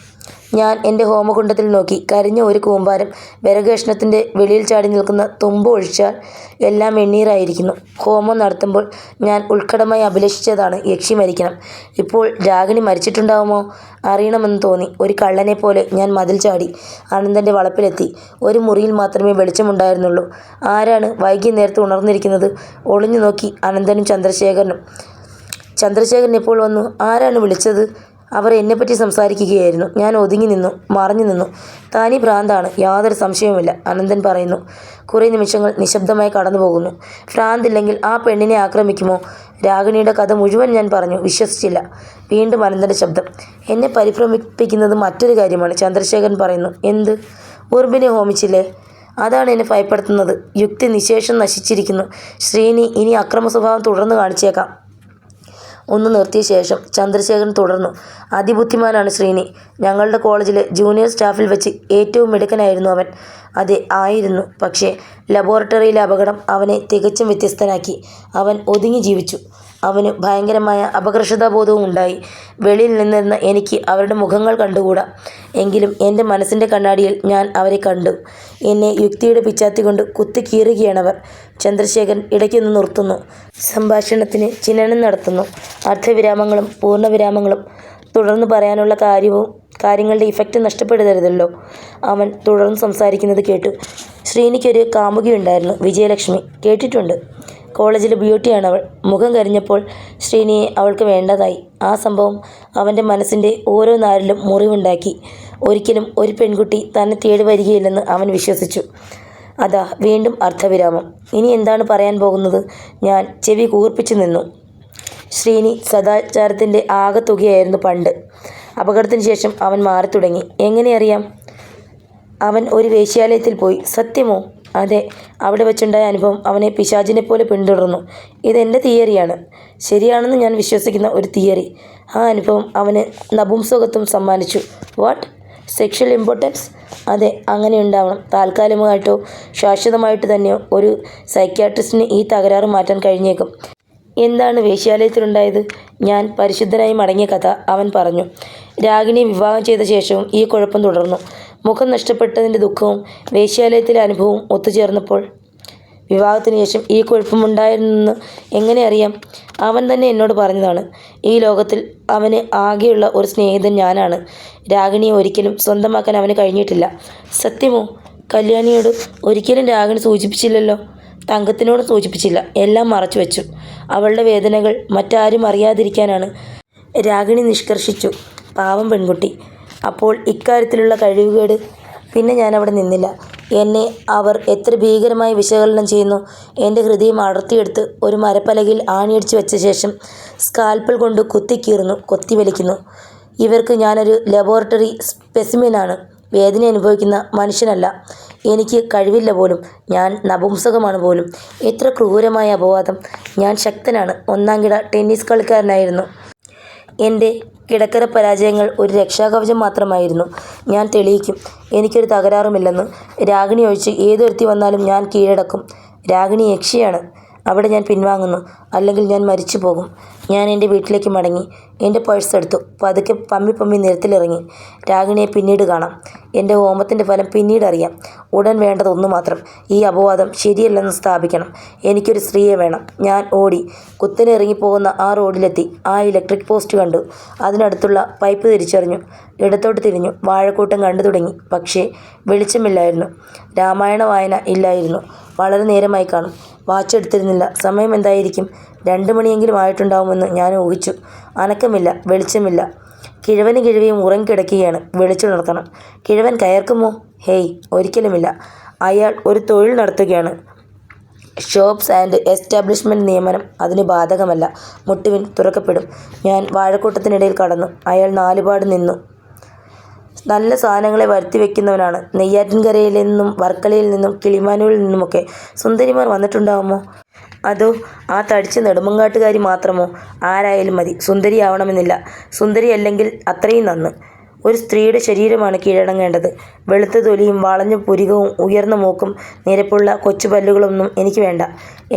ഞാൻ എൻ്റെ ഹോമകുണ്ഡത്തിൽ നോക്കി. കരിഞ്ഞ ഒരു കൂമ്പാരം വിറകഷ്ണത്തിൻ്റെ വെളിയിൽ ചാടി നിൽക്കുന്ന തുമ്പ് ഒഴിച്ചാൽ എല്ലാം വെണ്ണീറായിരിക്കുന്നു. ഹോമം നടത്തുമ്പോൾ ഞാൻ ഉത്കടമായി അഭിലഷിച്ചതാണ് യക്ഷി മരിക്കണം. ഇപ്പോൾ രാഗിണി മരിച്ചിട്ടുണ്ടാവുമോ? അറിയണമെന്ന് തോന്നി. ഒരു കള്ളനെ പോലെ ഞാൻ മതിൽ ചാടി അനന്തൻ്റെ വളപ്പിലെത്തി. ഒരു മുറിയിൽ മാത്രമേ വെളിച്ചമുണ്ടായിരുന്നുള്ളൂ. ആരാണ് വൈകിന്നേരത്ത് ഉണർന്നിരിക്കുന്നത്? ഒളിഞ്ഞു നോക്കി അനന്തനും ചന്ദ്രശേഖരനും. ചന്ദ്രശേഖരൻ എപ്പോൾ വന്നു? ആരാണ് വിളിച്ചത്? അവർ എന്നെപ്പറ്റി സംസാരിക്കുകയായിരുന്നു. ഞാൻ ഒതുങ്ങി നിന്നു, മറഞ്ഞു നിന്നു. താനി ഭ്രാന്താണ്, യാതൊരു സംശയവുമില്ല, അനന്തൻ പറയുന്നു. കുറേ നിമിഷങ്ങൾ നിശബ്ദമായി കടന്നു പോകുന്നു. ഭ്രാന്തില്ലെങ്കിൽ ആ പെണ്ണിനെ ആക്രമിക്കുമോ? രാഗിണിയുടെ കഥ മുഴുവൻ ഞാൻ പറഞ്ഞു. വിശ്വസിച്ചില്ല. വീണ്ടും അനന്തൻ്റെ ശബ്ദം. എന്നെ പരിഭ്രമിപ്പിക്കുന്നത് മറ്റൊരു കാര്യമാണ്. ചന്ദ്രശേഖരൻ പറയുന്നു. എന്ത്? ഉറുമ്പിനെ ഹോമിച്ചില്ലേ? അതാണ് എന്നെ ഭയപ്പെടുത്തുന്നത്. യുക്തി നിശേഷം നശിച്ചിരിക്കുന്നു. ശ്രീനി ഇനി അക്രമ സ്വഭാവം തുടർന്ന് കാണിച്ചേക്കാം. ഒന്ന് നിർത്തിയ ശേഷം ചന്ദ്രശേഖരൻ തുടർന്നു. അതിബുദ്ധിമാനാണ് ശ്രീനി. ഞങ്ങളുടെ കോളേജിലെ ജൂനിയർ സ്റ്റാഫിൽ വെച്ച് ഏറ്റവും മിടുക്കനായിരുന്നു അവൻ. അതെ, ആയിരുന്നു. പക്ഷേ ലബോറട്ടറിയിലെ അപകടം അവനെ തികച്ചും വ്യത്യസ്തനാക്കി. അവൻ ഒതുങ്ങി ജീവിച്ചു. അവന് ഭയങ്കരമായ അപകർഷതാബോധവും ഉണ്ടായി. വെളിയിൽ നിന്നിരുന്ന എനിക്ക് അവരുടെ മുഖങ്ങൾ കണ്ടുകൂടാ. എങ്കിലും എൻ്റെ മനസ്സിൻ്റെ കണ്ണാടിയിൽ ഞാൻ അവരെ കണ്ടു. എന്നെ യുക്തിയുടെ പിച്ചാത്തി കൊണ്ട് കുത്തിക്കീറുകയാണവർ. ചന്ദ്രശേഖരൻ ഇടയ്ക്കൊന്ന് നിർത്തുന്നു. സംഭാഷണത്തിന് ചിഹ്നം നടത്തുന്നു. അർദ്ധവിരാമങ്ങളും പൂർണ്ണവിരാമങ്ങളും. തുടർന്ന് പറയാനുള്ള കാര്യങ്ങളുടെ ഇഫക്റ്റ് നഷ്ടപ്പെടുത്തരുതല്ലോ. അവൻ തുടർന്ന് സംസാരിക്കുന്നത് കേട്ടു. ശ്രീനിക്കൊരു കാമുകിയുണ്ടായിരുന്നു, വിജയലക്ഷ്മി. കേട്ടിട്ടുണ്ട്. കോളേജിലെ ബ്യൂട്ടിയാണ് അവൾ. മുഖം കരിഞ്ഞപ്പോൾ ശ്രീനിയെ അവൾക്ക് വേണ്ടതായി. ആ സംഭവം അവൻ്റെ മനസ്സിൻ്റെ ഓരോ നാരിലും മുറിവുണ്ടാക്കി. ഒരിക്കലും ഒരു പെൺകുട്ടി തന്നെ തേടി വരികയില്ലെന്ന് അവൻ വിശ്വസിച്ചു. അതാ വീണ്ടും അർദ്ധവിരാമം. ഇനി എന്താണ് പറയാൻ പോകുന്നത്? ഞാൻ ചെവി കൂർപ്പിച്ചു നിന്നു. ശ്രീനി സദാചാരത്തിൻ്റെ ആകെത്തുകയായിരുന്നു പണ്ട്. അപകടത്തിന് ശേഷം അവൻ മാറി തുടങ്ങി. എങ്ങനെ അറിയാം? അവൻ ഒരു വേശ്യാലയത്തിൽ പോയി. സത്യമോ? അതെ. അവിടെ വെച്ചുണ്ടായ അനുഭവം അവനെ പിശാചിനെപ്പോലെ പിന്തുടർന്നു. ഇതെൻ്റെ തിയറിയാണ്. ശരിയാണെന്ന് ഞാൻ വിശ്വസിക്കുന്ന ഒരു തിയറി. ആ അനുഭവം അവന് നപുംസകത്വം സമ്മാനിച്ചു. വാട്ട്? Sexual importance? അതെ, അങ്ങനെ ഉണ്ടാവണം. താൽക്കാലികമായിട്ടോ ശാശ്വതമായിട്ട് തന്നെയോ ഒരു സൈക്യാട്രിസ്റ്റിന് ഈ തകരാറ് മാറ്റാൻ കഴിഞ്ഞേക്കും. എന്താണ് വേശ്യാലയത്തിലുണ്ടായത്? ഞാൻ പരിശുദ്ധനായി മടങ്ങിയ കഥ അവൻ പറഞ്ഞു. രാഗിണിയെ വിവാഹം ചെയ്ത ശേഷവും ഈ കുഴപ്പം തുടർന്നു. മുഖം നഷ്ടപ്പെട്ടതിൻ്റെ ദുഃഖവും വേശ്യാലയത്തിലെ അനുഭവവും ഒത്തുചേർന്നപ്പോൾ. വിവാഹത്തിന് ശേഷം ഈ കുഴപ്പമുണ്ടായിരുന്നെന്ന് എങ്ങനെ അറിയാം? അവൻ തന്നെ എന്നോട് പറഞ്ഞതാണ്. ഈ ലോകത്തിൽ അവന് ആകെയുള്ള ഒരു സ്നേഹിതൻ ഞാനാണ്. രാഗിണിയെ ഒരിക്കലും സ്വന്തമാക്കാൻ അവന് കഴിഞ്ഞിട്ടില്ല. സത്യമോ? കല്യാണിയോട് ഒരിക്കലും രാഗിണി സൂചിപ്പിച്ചില്ലല്ലോ. തങ്കത്തിനോട് സൂചിപ്പിച്ചില്ല. എല്ലാം മറച്ചു വെച്ചു. അവളുടെ വേദനകൾ മറ്റാരും അറിയാതിരിക്കാനാണ്. രാഗിണി നിഷ്കർഷിച്ചു. പാവം പെൺകുട്ടി. അപ്പോൾ ഇക്കാര്യത്തിലുള്ള കഴിവുകേട്? പിന്നെ ഞാനവിടെ നിന്നില്ല. എന്നെ അവർ എത്ര ഭീകരമായി വിശകലനം ചെയ്യുന്നു. എൻ്റെ ഹൃദയം അടർത്തിയെടുത്ത് ഒരു മരപ്പലകയിൽ ആണിയടിച്ചു വെച്ച ശേഷം സ്കാൽപ്പൽ കൊണ്ട് കുത്തിക്കീറുന്നു, കൊത്തിവലിക്കുന്നു. ഇവർക്ക് ഞാനൊരു ലബോറട്ടറി സ്പെസിമെനാണ്. വേദന അനുഭവിക്കുന്ന മനുഷ്യനല്ല. എനിക്ക് കഴിവില്ല പോലും. ഞാൻ നപുംസകമാണ് പോലും. എത്ര ക്രൂരമായ അപവാദം! ഞാൻ ശക്തനാണ്. ഒന്നാംകിട ടെന്നീസ് കളിക്കാരനായിരുന്നു. എൻ്റെ കിടക്കറ പരാജയങ്ങൾ ഒരു രക്ഷാകവചം മാത്രമായിരുന്നു. ഞാൻ തെളിയിക്കും, എനിക്കൊരു തകരാറുമില്ലെന്ന്. രാഗിണി ഒഴിച്ച് ഏതൊരുത്തി വന്നാലും ഞാൻ കീഴടക്കും. രാഗിണി യക്ഷിയാണ്. അവിടെ ഞാൻ പിൻവാങ്ങുന്നു. അല്ലെങ്കിൽ ഞാൻ മരിച്ചു പോകും. ഞാൻ എൻ്റെ വീട്ടിലേക്ക് മടങ്ങി. എൻ്റെ പേഴ്സ് എടുത്തു. പതുക്കെ പമ്മി നിരത്തിലിറങ്ങി. രാഗിണിയെ പിന്നീട് കാണാം. എൻ്റെ ഹോമത്തിൻ്റെ ഫലം പിന്നീട് അറിയാം. ഉടൻ വേണ്ടത് ഒന്നു മാത്രം. ഈ അപവാദം ശരിയല്ലെന്ന് സ്ഥാപിക്കണം. എനിക്കൊരു സ്ത്രീയെ വേണം. ഞാൻ ഓടി. കുത്തനെ ഇറങ്ങിപ്പോകുന്ന ആ റോഡിലെത്തി. ആ ഇലക്ട്രിക് പോസ്റ്റ് കണ്ടു. അതിനടുത്തുള്ള പൈപ്പ് തിരിച്ചറിഞ്ഞു. ഇടത്തോട്ട് തിരിഞ്ഞു. വാഴക്കൂട്ടം കണ്ടു തുടങ്ങി. പക്ഷേ വെളിച്ചമില്ലായിരുന്നു. രാമായണ വായന ഇല്ലായിരുന്നു. വളരെ നേരമായി കാണും. വാച്ച് എടുത്തിരുന്നില്ല. സമയം എന്തായിരിക്കും? 2 മണിയെങ്കിലും ആയിട്ടുണ്ടാവുമെന്ന് ഞാൻ ഊഹിച്ചു. അനക്കമില്ല. വെളിച്ചമില്ല. കിഴവനും കിഴവിയും ഉറങ്ങിക്കിടക്കുകയാണ്. വിളിച്ചുണർത്തണം. കിഴവൻ കയർക്കുമോ? ഹേയ്, ഒരിക്കലുമില്ല. അയാൾ ഒരു തൊഴിൽ നടത്തുകയാണ്. ഷോപ്സ് ആൻഡ് എസ്റ്റാബ്ലിഷ്മെൻറ്റ് നിയമനം അതിന് ബാധകമല്ല. മുട്ടുവിൻ, തുറക്കപ്പെടും. ഞാൻ വാഴക്കൂട്ടത്തിനിടയിൽ കടന്നു. അയാൾ നാലുപാട് നിന്നു. നല്ല സാധനങ്ങളെ വരുത്തി വെക്കുന്നവനാണ്. നെയ്യാറ്റിൻകരയിൽ നിന്നും വർക്കലയിൽ നിന്നും കിളിമാനൂരിൽ നിന്നുമൊക്കെ. സുന്ദരിമാർ വന്നിട്ടുണ്ടാവുമോ? അതോ ആ തടിച്ച നെടുമങ്ങാട്ടുകാരി മാത്രമോ? ആരായാലും മതി. സുന്ദരിയാവണമെന്നില്ല. സുന്ദരിയല്ലെങ്കിൽ അത്രയും നന്ന്. ഒരു സ്ത്രീയുടെ ശരീരമാണ് കീഴടങ്ങേണ്ടത്. വെളുത്ത തൊലിയും വളഞ്ഞ പുരികവും ഉയർന്ന മൂക്കും നിരപ്പുള്ള കൊച്ചു പല്ലുകളൊന്നും എനിക്ക് വേണ്ട.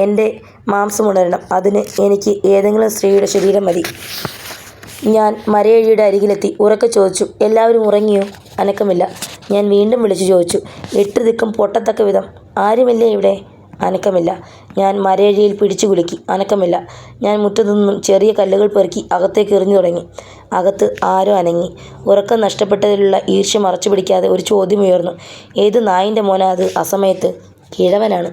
എൻ്റെ മാംസമുണരണം. അതിന് എനിക്ക് ഏതെങ്കിലും സ്ത്രീയുടെ ശരീരം മതി. ഞാൻ മരയഴിയുടെ അരികിലെത്തി. ഉറക്കെ ചോദിച്ചു, എല്ലാവരും ഉറങ്ങിയോ? അനക്കമില്ല. ഞാൻ വീണ്ടും വിളിച്ചു ചോദിച്ചു, 8 ദിക്കും പൊട്ടത്തക്ക വിധം. ആരുമില്ലേ ഇവിടെ? അനക്കമില്ല. ഞാൻ മരയഴിയിൽ പിടിച്ചു കുലുക്കി. അനക്കമില്ല. ഞാൻ മുറ്റത്തു നിന്നും ചെറിയ കല്ലുകൾ പെറുക്കി അകത്തേക്ക് എറിഞ്ഞു തുടങ്ങി. അകത്ത് ആരോ അനങ്ങി. ഉറക്കം നഷ്ടപ്പെട്ടതിലുള്ള ഈർഷ്യ മറച്ചു പിടിക്കാതെ ഒരു ചോദ്യം ഉയർന്നു, ഏത് നായിൻ്റെ മോനാ അത് അസമയത്ത്? കിഴവനാണ്.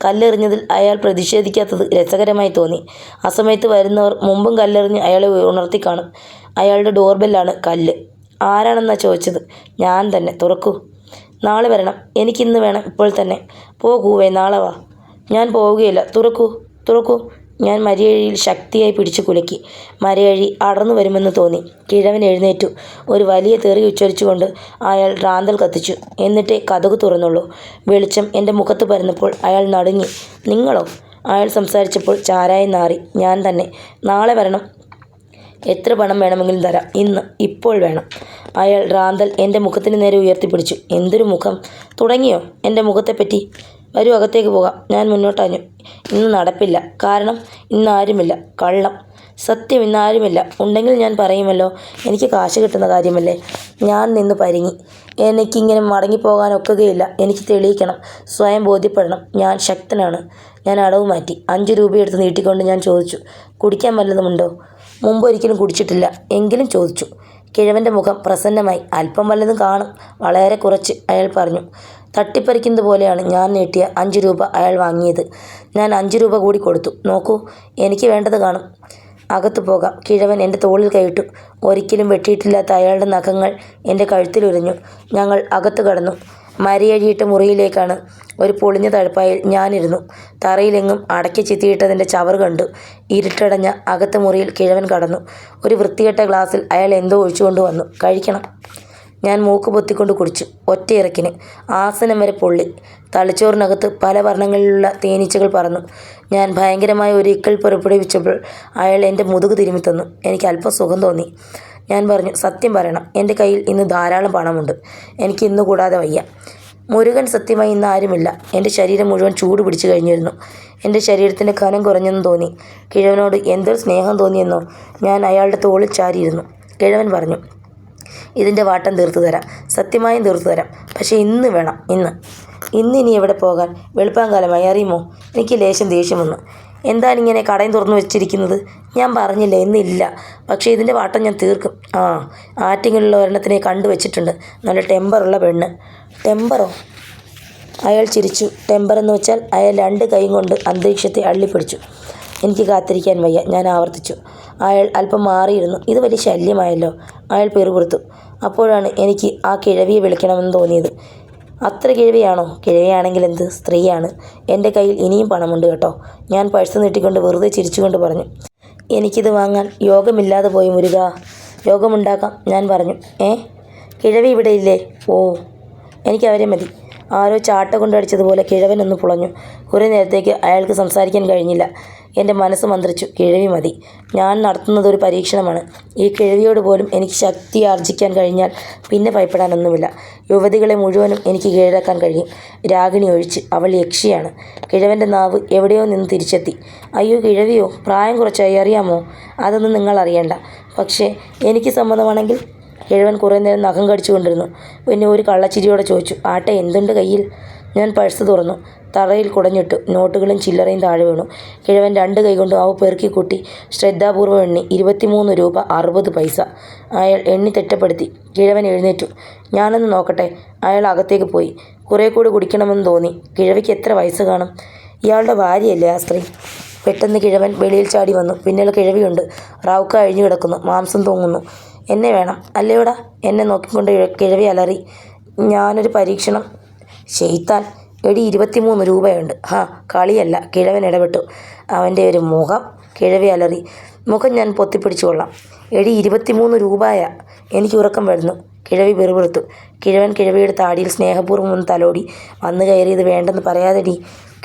കല്ലെറിഞ്ഞതിൽ അയാൾ പ്രതിഷേധിക്കാത്തത് രസകരമായി തോന്നി. അസമയത്ത് വരുന്നവർ മുമ്പും കല്ലെറിഞ്ഞ് അയാളെ ഉണർത്തിക്കാണും. അയാളുടെ ഡോർബെല്ലാണ് കല്ല്. ആരാണെന്നാ ചോദിച്ചത്? ഞാൻ തന്നെ. തുറക്കൂ. നാളെ വരണം. എനിക്കിന്ന് വേണം, ഇപ്പോൾ തന്നെ. പോകൂവേ, നാളെ വാ. ഞാൻ പോവുകയില്ല. തുറക്കൂ, തുറക്കൂ. ഞാൻ മരയഴിയിൽ ശക്തിയായി പിടിച്ചു കുലുക്കി. മരയഴി അടർന്നു വരുമെന്ന് തോന്നി. കിഴവൻ എഴുന്നേറ്റു. ഒരു വലിയ തെറി ഉച്ചരിച്ചുകൊണ്ട് അയാൾ റാന്തൽ കത്തിച്ചു. എന്നിട്ടേ കതക് തുറന്നുള്ളൂ. വെളിച്ചം എൻ്റെ മുഖത്ത് പരന്നപ്പോൾ അയാൾ നടുങ്ങി. നിങ്ങളോ? അയാൾ സംസാരിച്ചപ്പോൾ ചാരായം നാറി. ഞാൻ തന്നെ. നാളെ വരണം. എത്ര പണം വേണമെങ്കിലും തരാം. ഇന്ന്, ഇപ്പോൾ വേണം. അയാൾ റാന്തൽ എൻ്റെ മുഖത്തിന് നേരെ ഉയർത്തിപ്പിടിച്ചു. എന്തൊരു മുഖം! തുടങ്ങിയോ എൻ്റെ മുഖത്തെപ്പറ്റി? വരൂ, അകത്തേക്ക് പോകാം. ഞാൻ മുന്നോട്ടാഞ്ഞു. ഇന്ന് നടപ്പില്ല. കാരണം ഇന്നാരുമില്ല. കള്ളം. സത്യം, ഇന്നാരുമില്ല. ഉണ്ടെങ്കിൽ ഞാൻ പറയുമല്ലോ. എനിക്ക് കാശ് കിട്ടുന്ന കാര്യമല്ലേ. ഞാൻ നിന്ന് പരിങ്ങി. എനിക്കിങ്ങനെ മടങ്ങിപ്പോകാനൊക്കുകയില്ല. എനിക്ക് തെളിയിക്കണം. സ്വയം ബോധ്യപ്പെടണം. ഞാൻ ശക്തനാണ്. ഞാൻ അടവ് മാറ്റി. 5 രൂപയെടുത്ത് നീട്ടിക്കൊണ്ട് ഞാൻ ചോദിച്ചു, കുടിക്കാൻ വല്ലതുമുണ്ടോ? മുമ്പൊരിക്കലും കുടിച്ചിട്ടില്ല. എങ്കിലും ചോദിച്ചു. കിഴവൻ്റെ മുഖം പ്രസന്നമായി. അല്പം വല്ലതും കാണും. വളരെ കുറച്ച്, അയാൾ പറഞ്ഞു. തട്ടിപ്പറിക്കുന്നത് പോലെയാണ് ഞാൻ നീട്ടിയ 5 രൂപ അയാൾ വാങ്ങിയത്. ഞാൻ 5 രൂപ കൂടി കൊടുത്തു. നോക്കൂ, എനിക്ക് വേണ്ടത് കാണും. അകത്തു പോകാം. കിഴവൻ എൻ്റെ തോളിൽ കൈയിട്ടു. ഒരിക്കലും വെട്ടിയിട്ടില്ലാത്ത അയാളുടെ നഖങ്ങൾ എൻ്റെ കഴുത്തിലുരഞ്ഞു. ഞങ്ങൾ അകത്ത് കടന്നു. മരയഴിയിട്ട മുറിയിലേക്കാണ്. ഒരു പൊളിഞ്ഞ തഴപ്പായിൽ ഞാനിരുന്നു. തറയിലെങ്ങും അടക്കി ചിത്തിയിട്ടതിൻ്റെ ചവറ് കണ്ടു. ഇരുട്ടടഞ്ഞ അകത്ത മുറിയിൽ കിഴവൻ കടന്നു. ഒരു വൃത്തികെട്ട ഗ്ലാസ്സിൽ അയാൾ എന്തോ ഒഴിച്ചുകൊണ്ട് വന്നു. കഴിക്കണം. ഞാൻ മൂക്ക് പൊത്തിക്കൊണ്ട് കുടിച്ചു. ഒറ്റയിറക്കിന്. ആസനം വരെ പൊള്ളി. തളിച്ചോറിനകത്ത് പല വർണ്ണങ്ങളിലുള്ള തേനീച്ചകൾ പറന്നു. ഞാൻ ഭയങ്കരമായ ഒരു ഇക്കൽ പുറപ്പെടുവിച്ചപ്പോൾ അയാൾ എൻ്റെ മുതുക് തിരുമ്മിത്തന്നു. എനിക്ക് അല്പം സുഖം തോന്നി. ഞാൻ പറഞ്ഞു, സത്യം പറയണം. എൻ്റെ കയ്യിൽ ഇന്ന് ധാരാളം പണമുണ്ട്. എനിക്ക് ഇന്ന് കൂടാതെ വയ്യ. മുരുകൻ, സത്യമായി ഇന്ന് ആരുമില്ല. എൻ്റെ ശരീരം മുഴുവൻ ചൂട് പിടിച്ചു കഴിഞ്ഞിരുന്നു. എൻ്റെ ശരീരത്തിൻ്റെ കനം കുറഞ്ഞെന്ന് തോന്നി. കിഴവനോട് എന്തൊരു സ്നേഹം തോന്നിയെന്നോ. ഞാൻ അയാളുടെ തോളിൽ ചാരിയിരുന്നു. കിഴവൻ പറഞ്ഞു, ഇതിൻ്റെ വാട്ടം തീർത്തു തരാം. സത്യമായും തീർത്തു തരാം. പക്ഷേ ഇന്ന് വേണം. ഇനി എവിടെ പോകാൻ? വെളുപ്പാങ്കാലമായി, അറിയുമോ? എനിക്ക് ലേശം ദേഷ്യം വന്നു. എന്താണിങ്ങനെ കടയും തുറന്നു വെച്ചിരിക്കുന്നത്? ഞാൻ പറഞ്ഞില്ല, ഇന്നില്ല. പക്ഷേ ഇതിൻ്റെ വാട്ടം ഞാൻ തീർക്കും. ആറ്റിങ്ങലുള്ള ഒരെണ്ണത്തിനെ കണ്ടു വെച്ചിട്ടുണ്ട്. നല്ല ടെമ്പറുള്ള പെണ്ണ്. ടെമ്പറോ? അയാൾ ചിരിച്ചു. ടെമ്പർ എന്ന് വെച്ചാൽ? അയാൾ 2 കൈയും കൊണ്ട് അന്തരീക്ഷത്തെ അള്ളിപ്പിടിച്ചു. എനിക്ക് കാത്തിരിക്കാൻ വയ്യ, ഞാൻ ആവർത്തിച്ചു. അയാൾ അല്പം മാറിയിരുന്നു. ഇത് വലിയ ശല്യമായല്ലോ. അയാൾ പിറുപിറുത്തു. അപ്പോഴാണ് എനിക്ക് ആ കിഴവിയെ വിളിക്കണമെന്ന് തോന്നിയത്. അത്ര കിഴവിയാണോ? കിഴവിയാണെങ്കിൽ എന്ത്, സ്ത്രീയാണ്. എൻ്റെ കയ്യിൽ ഇനിയും പണമുണ്ട് കേട്ടോ. ഞാൻ പഴ്സ് നീട്ടിക്കൊണ്ട് വെറുതെ ചിരിച്ചുകൊണ്ട് പറഞ്ഞു. എനിക്കിത് വാങ്ങാൻ യോഗമില്ലാതെ പോയി മുരുകാ. യോഗമുണ്ടാക്കാം, ഞാൻ പറഞ്ഞു. കിഴവി ഇവിടെ ഇല്ലേ? ഓ, എനിക്ക് അവരെ മതി. ആരോ ചാട്ട കൊണ്ടടിച്ചതുപോലെ കിഴവനൊന്ന് പുളഞ്ഞു. കുറേ നേരത്തേക്ക് അയാൾക്ക് സംസാരിക്കാൻ കഴിഞ്ഞില്ല. എൻ്റെ മനസ്സ് മന്ത്രിച്ചു. കിഴവി മതി. ഞാൻ നടത്തുന്നതൊരു പരീക്ഷണമാണ്. ഈ കിഴവിയോട് പോലും എനിക്ക് ശക്തി ആർജിക്കാൻ കഴിഞ്ഞാൽ പിന്നെ ഭയപ്പെടാനൊന്നുമില്ല. യുവതികളെ മുഴുവനും എനിക്ക് കീഴടക്കാൻ കഴിയും, രാഗിണി ഒഴിച്ച്. അവൾ യക്ഷിയാണ്. കിഴവൻ്റെ നാവ് എവിടെയോ നിന്ന് തിരിച്ചെത്തി. അയ്യോ, കിഴവിയോ? പ്രായം കുറച്ചായി, അറിയാമോ? അതൊന്നും നിങ്ങൾ അറിയണ്ട. പക്ഷേ എനിക്ക് സമ്മതമാണെങ്കിൽ. കിഴവൻ കുറേ നേരം നഖം കടിച്ചുകൊണ്ടിരുന്നു. പിന്നെ ഒരു കള്ളച്ചിരിയോടെ ചോദിച്ചു, ആട്ടെ, എന്തുണ്ട് കയ്യിൽ? ഞാൻ പഴ്സ് തുറന്നു. തറയിൽ കുടഞ്ഞിട്ടു. നോട്ടുകളും ചില്ലറയും താഴെ വീണു. കിഴവൻ 2 കൈകൊണ്ടും അവ പെറുക്കിക്കൂട്ടി ശ്രദ്ധാപൂർവ്വം എണ്ണി. 23 രൂപ 60 പൈസ. അയാൾ എണ്ണി തിട്ടപ്പെടുത്തി. കിഴവൻ എഴുന്നേറ്റു. ഞാനൊന്ന് നോക്കട്ടെ. അയാൾ അകത്തേക്ക് പോയി. കുറേ കൂടി കുടിക്കണമെന്ന് തോന്നി. കിഴവിക്ക് എത്ര വയസ്സ് കാണും? ഇയാളുടെ ഭാര്യയല്ലേ ആ സ്ത്രീ? പെട്ടെന്ന് കിഴവൻ വെളിയിൽ ചാടി വന്നു. പിന്നിൽ കിഴവിയുണ്ട്. റൗക്ക അഴിഞ്ഞു കിടക്കുന്നു. മാംസം തൂങ്ങുന്നു. എന്നെ വേണം അല്ലയോടാ? എന്നെ നോക്കിക്കൊണ്ട് കിഴവി അലറി. ഞാനൊരു പരീക്ഷണം. ശൈത്താൻ. എടി, 23 രൂപയുണ്ട്. കളിയല്ല. കിഴവൻ ഇടപെട്ടു. അവൻ്റെ ഒരു മുഖം. കിഴവി അലറി. മുഖം ഞാൻ പൊത്തിപ്പിടിച്ചു കൊള്ളാം. എടി, 23 രൂപയാ. എനിക്ക് ഉറക്കം വരുന്നു. കിഴവി വെറുപെടുത്തു. കിഴവൻ കിഴവിയുടെ താടിയിൽ സ്നേഹപൂർവ്വം ഒന്ന് തലോടി. വന്നു കയറിയത് വേണ്ടെന്ന് പറയാതെടി.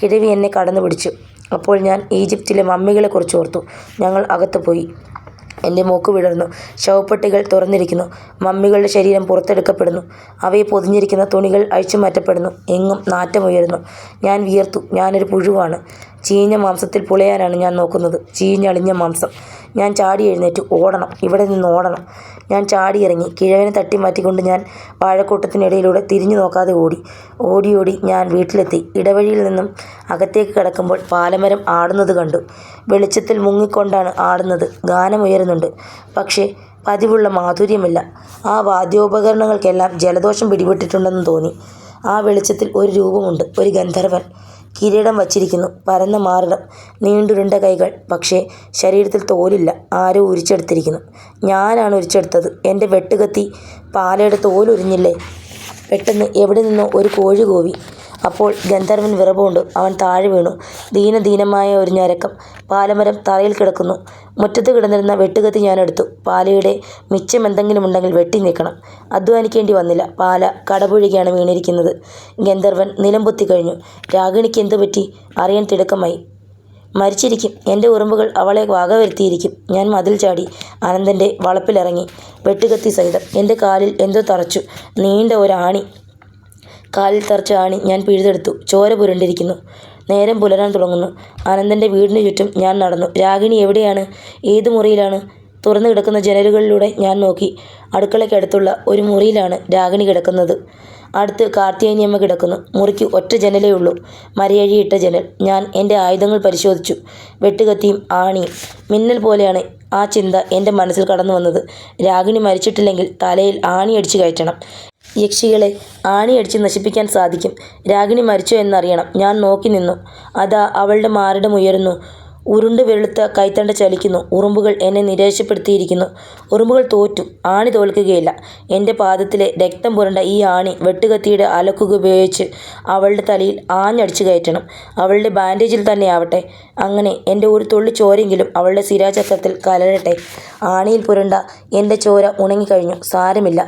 കിഴവി എന്നെ കടന്നു പിടിച്ചു. അപ്പോൾ ഞാൻ ഈജിപ്തിലെ മമ്മികളെക്കുറിച്ച് ഓർത്തു. ഞങ്ങൾ അകത്ത് പോയി. എൻ്റെ മൂക്ക് വിടർന്നു. ശവപ്പെട്ടികൾ തുറന്നിരിക്കുന്നു. മമ്മികളുടെ ശരീരം പുറത്തെടുക്കപ്പെടുന്നു. അവയെ പൊതിഞ്ഞിരിക്കുന്ന തുണികൾ അഴിച്ചു മാറ്റപ്പെടുന്നു. എങ്ങും നാറ്റമുയരുന്നു. ഞാൻ വിയർത്തു. ഞാനൊരു പുഴുവാണ്. ചീഞ്ഞ മാംസത്തിൽ പുളയാനാണ് ഞാൻ നോക്കുന്നത്. ചീഞ്ഞളിഞ്ഞ മാംസം. ഞാൻ ചാടി എഴുന്നേറ്റു. ഓടണം, ഇവിടെ നിന്ന് ഓടണം. ഞാൻ ചാടിയിറങ്ങി. കിഴവനെ തട്ടി മാറ്റിക്കൊണ്ട് ഞാൻ വാഴക്കൂട്ടത്തിനിടയിലൂടെ തിരിഞ്ഞു നോക്കാതെ ഓടി. ഓടി ഞാൻ വീട്ടിലെത്തി. ഇടവഴിയിൽ നിന്നും അകത്തേക്ക് കടക്കുമ്പോൾ പാലമരം ആടുന്നത് കണ്ടു. വെളിച്ചത്തിൽ മുങ്ങിക്കൊണ്ടാണ് ആടുന്നത്. ഗാനമുയരുന്നുണ്ട്. പക്ഷേ പതിവുള്ള മാധുര്യമില്ല. ആ വാദ്യോപകരണങ്ങൾക്കെല്ലാം ജലദോഷം പിടിപെട്ടിട്ടുണ്ടെന്ന് തോന്നി. ആ വെളിച്ചത്തിൽ ഒരു രൂപമുണ്ട്. ഒരു ഗന്ധർവൻ. കിരീടം വച്ചിരിക്കുന്നു. പരന്ന മാറിടം. നീണ്ടുരുണ്ട കൈകൾ. പക്ഷേ ശരീരത്തിൽ തോലില്ല. ആരോ ഉരിച്ചെടുത്തിരിക്കുന്നു. ഞാനാണ് ഉരിച്ചെടുത്തത്. എൻ്റെ വെട്ടുകത്തി പാലയുടെ തോലുരിഞ്ഞില്ലേ? പെട്ടെന്ന് എവിടെ നിന്നോ ഒരു കോഴി കൂവി. അപ്പോൾ ഗന്ധർവൻ വിറവുകൊണ്ട് അവൻ താഴെ വീണു. ദീനമായ ഒരു ഞരക്കം. പാലമരം തറയിൽ കിടക്കുന്നു. മുറ്റത്ത് കിടന്നിരുന്ന വെട്ടുകത്തി ഞാനെടുത്തു. പാലയുടെ മിച്ചം എന്തെങ്കിലും ഉണ്ടെങ്കിൽ വെട്ടി നീക്കണം. അധ്വാനിക്കേണ്ടി വന്നില്ല. പാല കടപുഴകിയാണ് വീണിരിക്കുന്നത്. ഗന്ധർവൻ നിലംപൊത്തി കഴിഞ്ഞു. രാഗിണിക്ക് എന്തു പറ്റി? അറിയാൻ തിടുക്കമായി. മരിച്ചിരിക്കും. എൻ്റെ ഉറുമ്പുകൾ അവളെ വകവരുത്തിയിരിക്കും. ഞാൻ മതിൽ ചാടി അനന്തൻ്റെ വളപ്പിലിറങ്ങി, വെട്ടുകത്തി സഹിതം. എൻ്റെ കാലിൽ എന്തോ തറച്ചു. നീണ്ട ഒരാണി. കാലിൽ തറച്ച ആണി ഞാൻ പിഴുതെടുത്തു. ചോര പുരണ്ടിരിക്കുന്നു. നേരം പുലരാൻ തുടങ്ങുന്നു. അനന്തൻ്റെ വീടിന് ചുറ്റും ഞാൻ നടന്നു. രാഗിണി എവിടെയാണ്? ഏത് മുറിയിലാണ്? തുറന്നു കിടക്കുന്ന ജനലുകളിലൂടെ ഞാൻ നോക്കി. അടുക്കളയ്ക്കടുത്തുള്ള ഒരു മുറിയിലാണ് രാഗിണി കിടക്കുന്നത്. അടുത്ത് കാർത്തിയാനിയമ്മ കിടക്കുന്നു. മുറിക്ക് ഒറ്റ ജനലേ ഉള്ളൂ, മരയഴിയിട്ട ജനൽ. ഞാൻ എൻ്റെ ആയുധങ്ങൾ പരിശോധിച്ചു. വെട്ടുകത്തിയും ആണിയും. മിന്നൽ പോലെയാണ് ആ ചിന്ത എൻ്റെ മനസ്സിൽ കടന്നു വന്നത്. രാഗിണി മരിച്ചിട്ടില്ലെങ്കിൽ തലയിൽ ആണി അടിച്ചു കയറ്റണം. യക്ഷികളെ ആണിയടിച്ച് നശിപ്പിക്കാൻ സാധിക്കും. രാഗിണി മരിച്ചോ എന്നറിയണം. ഞാൻ നോക്കി നിന്നു. അതാ അവളുടെ മാറിടം ഉയരുന്നു. ഉരുണ്ട് വെളുത്ത കൈത്തണ്ട ചലിക്കുന്നു. ഉറുമ്പുകൾ എന്നെ നിരാശപ്പെടുത്തിയിരിക്കുന്നു. ഉറുമ്പുകൾ തോറ്റു. ആണി തോൽക്കുകയില്ല. എൻ്റെ പാദത്തിലെ രക്തം പുരണ്ട ഈ ആണി വെട്ടുകത്തിയുടെ അലക്കുക ഉപയോഗിച്ച് അവളുടെ തലയിൽ ആഞ്ഞടിച്ചു കയറ്റണം. അവളുടെ ബാൻഡേജിൽ തന്നെ ആവട്ടെ. അങ്ങനെ എൻ്റെ ഒരു തുള്ളി ചോരെങ്കിലും അവളുടെ ശിരാചക്രത്തിൽ കലരട്ടെ. ആണിയിൽ പുരണ്ട എൻ്റെ ചോര ഉണങ്ങിക്കഴിഞ്ഞു. സാരമില്ല.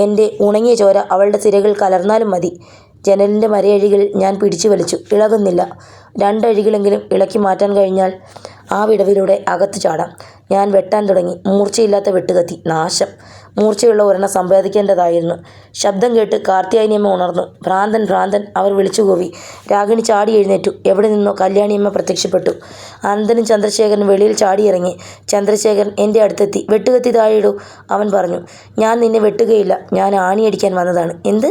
എൻ്റെ ഉണങ്ങിയ ചോര അവളുടെ സിരകൾ കലർന്നാലും മതി. ജനലിൻ്റെ മരയഴികളിൽ ഞാൻ പിടിച്ചു വലിച്ചു. ഇളകുന്നില്ല. 2 അഴികളെങ്കിലും ഇളക്കി മാറ്റാൻ കഴിഞ്ഞാൽ ആ വിടവിലൂടെ അകത്ത് ചാടാം. ഞാൻ വെട്ടാൻ തുടങ്ങി. മൂർച്ചയില്ലാത്ത വെട്ടുകത്തി. നാശം. മൂർച്ചയുള്ള ഒരെണ്ണം സമ്പാദിക്കേണ്ടതായിരുന്നു. ശബ്ദം കേട്ട് കാർത്തിയാനിയമ്മ ഉണർന്നു. ഭ്രാന്തൻ, ഭ്രാന്തൻ, അവർ വിളിച്ചുകൂവി. രാഗിണി ചാടി എഴുന്നേറ്റു. എവിടെ നിന്നോ കല്യാണിയമ്മ പ്രത്യക്ഷപ്പെട്ടു. അനന്തനും ചന്ദ്രശേഖരൻ വെളിയിൽ ചാടിയിറങ്ങി. ചന്ദ്രശേഖരൻ എൻ്റെ അടുത്തെത്തി. വെട്ടുകത്തി താഴെയിടൂ, അവൻ പറഞ്ഞു. ഞാൻ നിന്നെ വെട്ടുകയില്ല. ഞാൻ ആണിയടിക്കാൻ വന്നതാണ്. എന്ത്?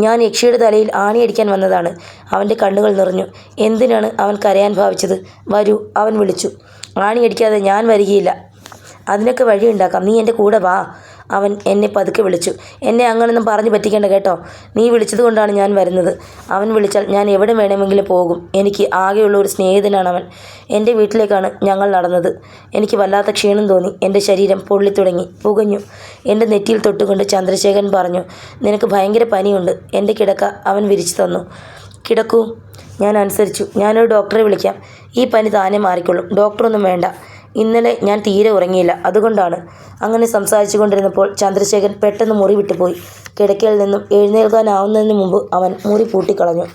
ഞാൻ യക്ഷിയുടെ തലയിൽ ആണിയടിക്കാൻ വന്നതാണ്. അവൻ്റെ കണ്ണുകൾ നിറഞ്ഞു. എന്തിനാണ് അവൻ കരയാൻ ഭാവിച്ചത്? വരൂ, അവൻ വിളിച്ചു. ആണിയടിക്കാതെ ഞാൻ വരികയില്ല. അതിനൊക്കെ വഴിയുണ്ടാക്കാം. നീ എൻ്റെ കൂടെ വാ. അവൻ എന്നെ പതുക്കെ വിളിച്ചു. എന്നെ അങ്ങനൊന്നും പറഞ്ഞു പറ്റിക്കേണ്ട കേട്ടോ. നീ വിളിച്ചതുകൊണ്ടാണ് ഞാൻ വരുന്നത്. അവൻ വിളിച്ചാൽ ഞാൻ എവിടെ വേണമെങ്കിലും പോകും. എനിക്ക് ആകെയുള്ള ഒരു സ്നേഹിതനാണ് അവൻ. എൻ്റെ വീട്ടിലേക്കാണ് ഞങ്ങൾ നടന്നത്. എനിക്ക് വല്ലാത്ത ക്ഷീണം തോന്നി. എൻ്റെ ശരീരം പൊള്ളിത്തുടങ്ങി. പുകഞ്ഞു. എൻ്റെ നെറ്റിയിൽ തൊട്ടുകൊണ്ട് ചന്ദ്രശേഖരൻ പറഞ്ഞു, നിനക്ക് ഭയങ്കര പനിയുണ്ട്. എൻ്റെ കിടക്ക അവൻ വിരിച്ചു തന്നു. കിടക്കൂ. ഞാൻ അനുസരിച്ചു. ഞാനൊരു ഡോക്ടറെ വിളിക്കാം. ഈ പനി താനെ മാറിക്കൊള്ളും. ഡോക്ടറൊന്നും വേണ്ട. ഇന്നലെ ഞാൻ തീരെ ഉറങ്ങിയില്ല, അതുകൊണ്ടാണ്. അങ്ങനെ സംസാരിച്ചു കൊണ്ടിരുന്നപ്പോൾ ചന്ദ്രശേഖരൻ പെട്ടെന്ന് മുറി വിട്ടുപോയി. കിടക്കയിൽ നിന്നും എഴുന്നേൽക്കാനാവുന്നതിന് മുമ്പ് അവൻ മുറി പൂട്ടിക്കളഞ്ഞു.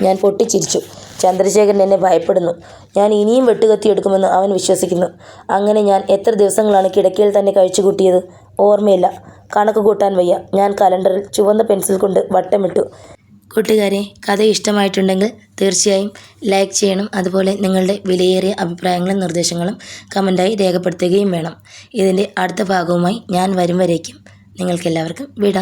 ഞാൻ പൊട്ടിച്ചിരിച്ചു. ചന്ദ്രശേഖരൻ എന്നെ ഭയപ്പെടുന്നു. ഞാൻ ഇനിയും വെട്ടുകത്തിയെടുക്കുമെന്ന് അവൻ വിശ്വസിക്കുന്നു. അങ്ങനെ ഞാൻ എത്ര ദിവസങ്ങളാണ് കിടക്കയിൽ തന്നെ കഴിച്ചുകൂട്ടിയത്? ഓർമ്മയില്ല. കണക്ക് കൂട്ടാൻ വയ്യ. ഞാൻ കലണ്ടറിൽ ചുവന്ന പെൻസിൽ കൊണ്ട് വട്ടമിട്ടു. കൂട്ടുകാരെ, കഥ ഇഷ്ടമായിട്ടുണ്ടെങ്കിൽ തീർച്ചയായും ലൈക്ക് ചെയ്യണം. അതുപോലെ നിങ്ങളുടെ വിലയേറിയ അഭിപ്രായങ്ങളും നിർദ്ദേശങ്ങളും കമൻറ്റായി രേഖപ്പെടുത്തുകയും വേണം. ഇതിൻ്റെ അടുത്ത ഭാഗവുമായി ഞാൻ വരും വരേക്കും നിങ്ങൾക്കെല്ലാവർക്കും വിട.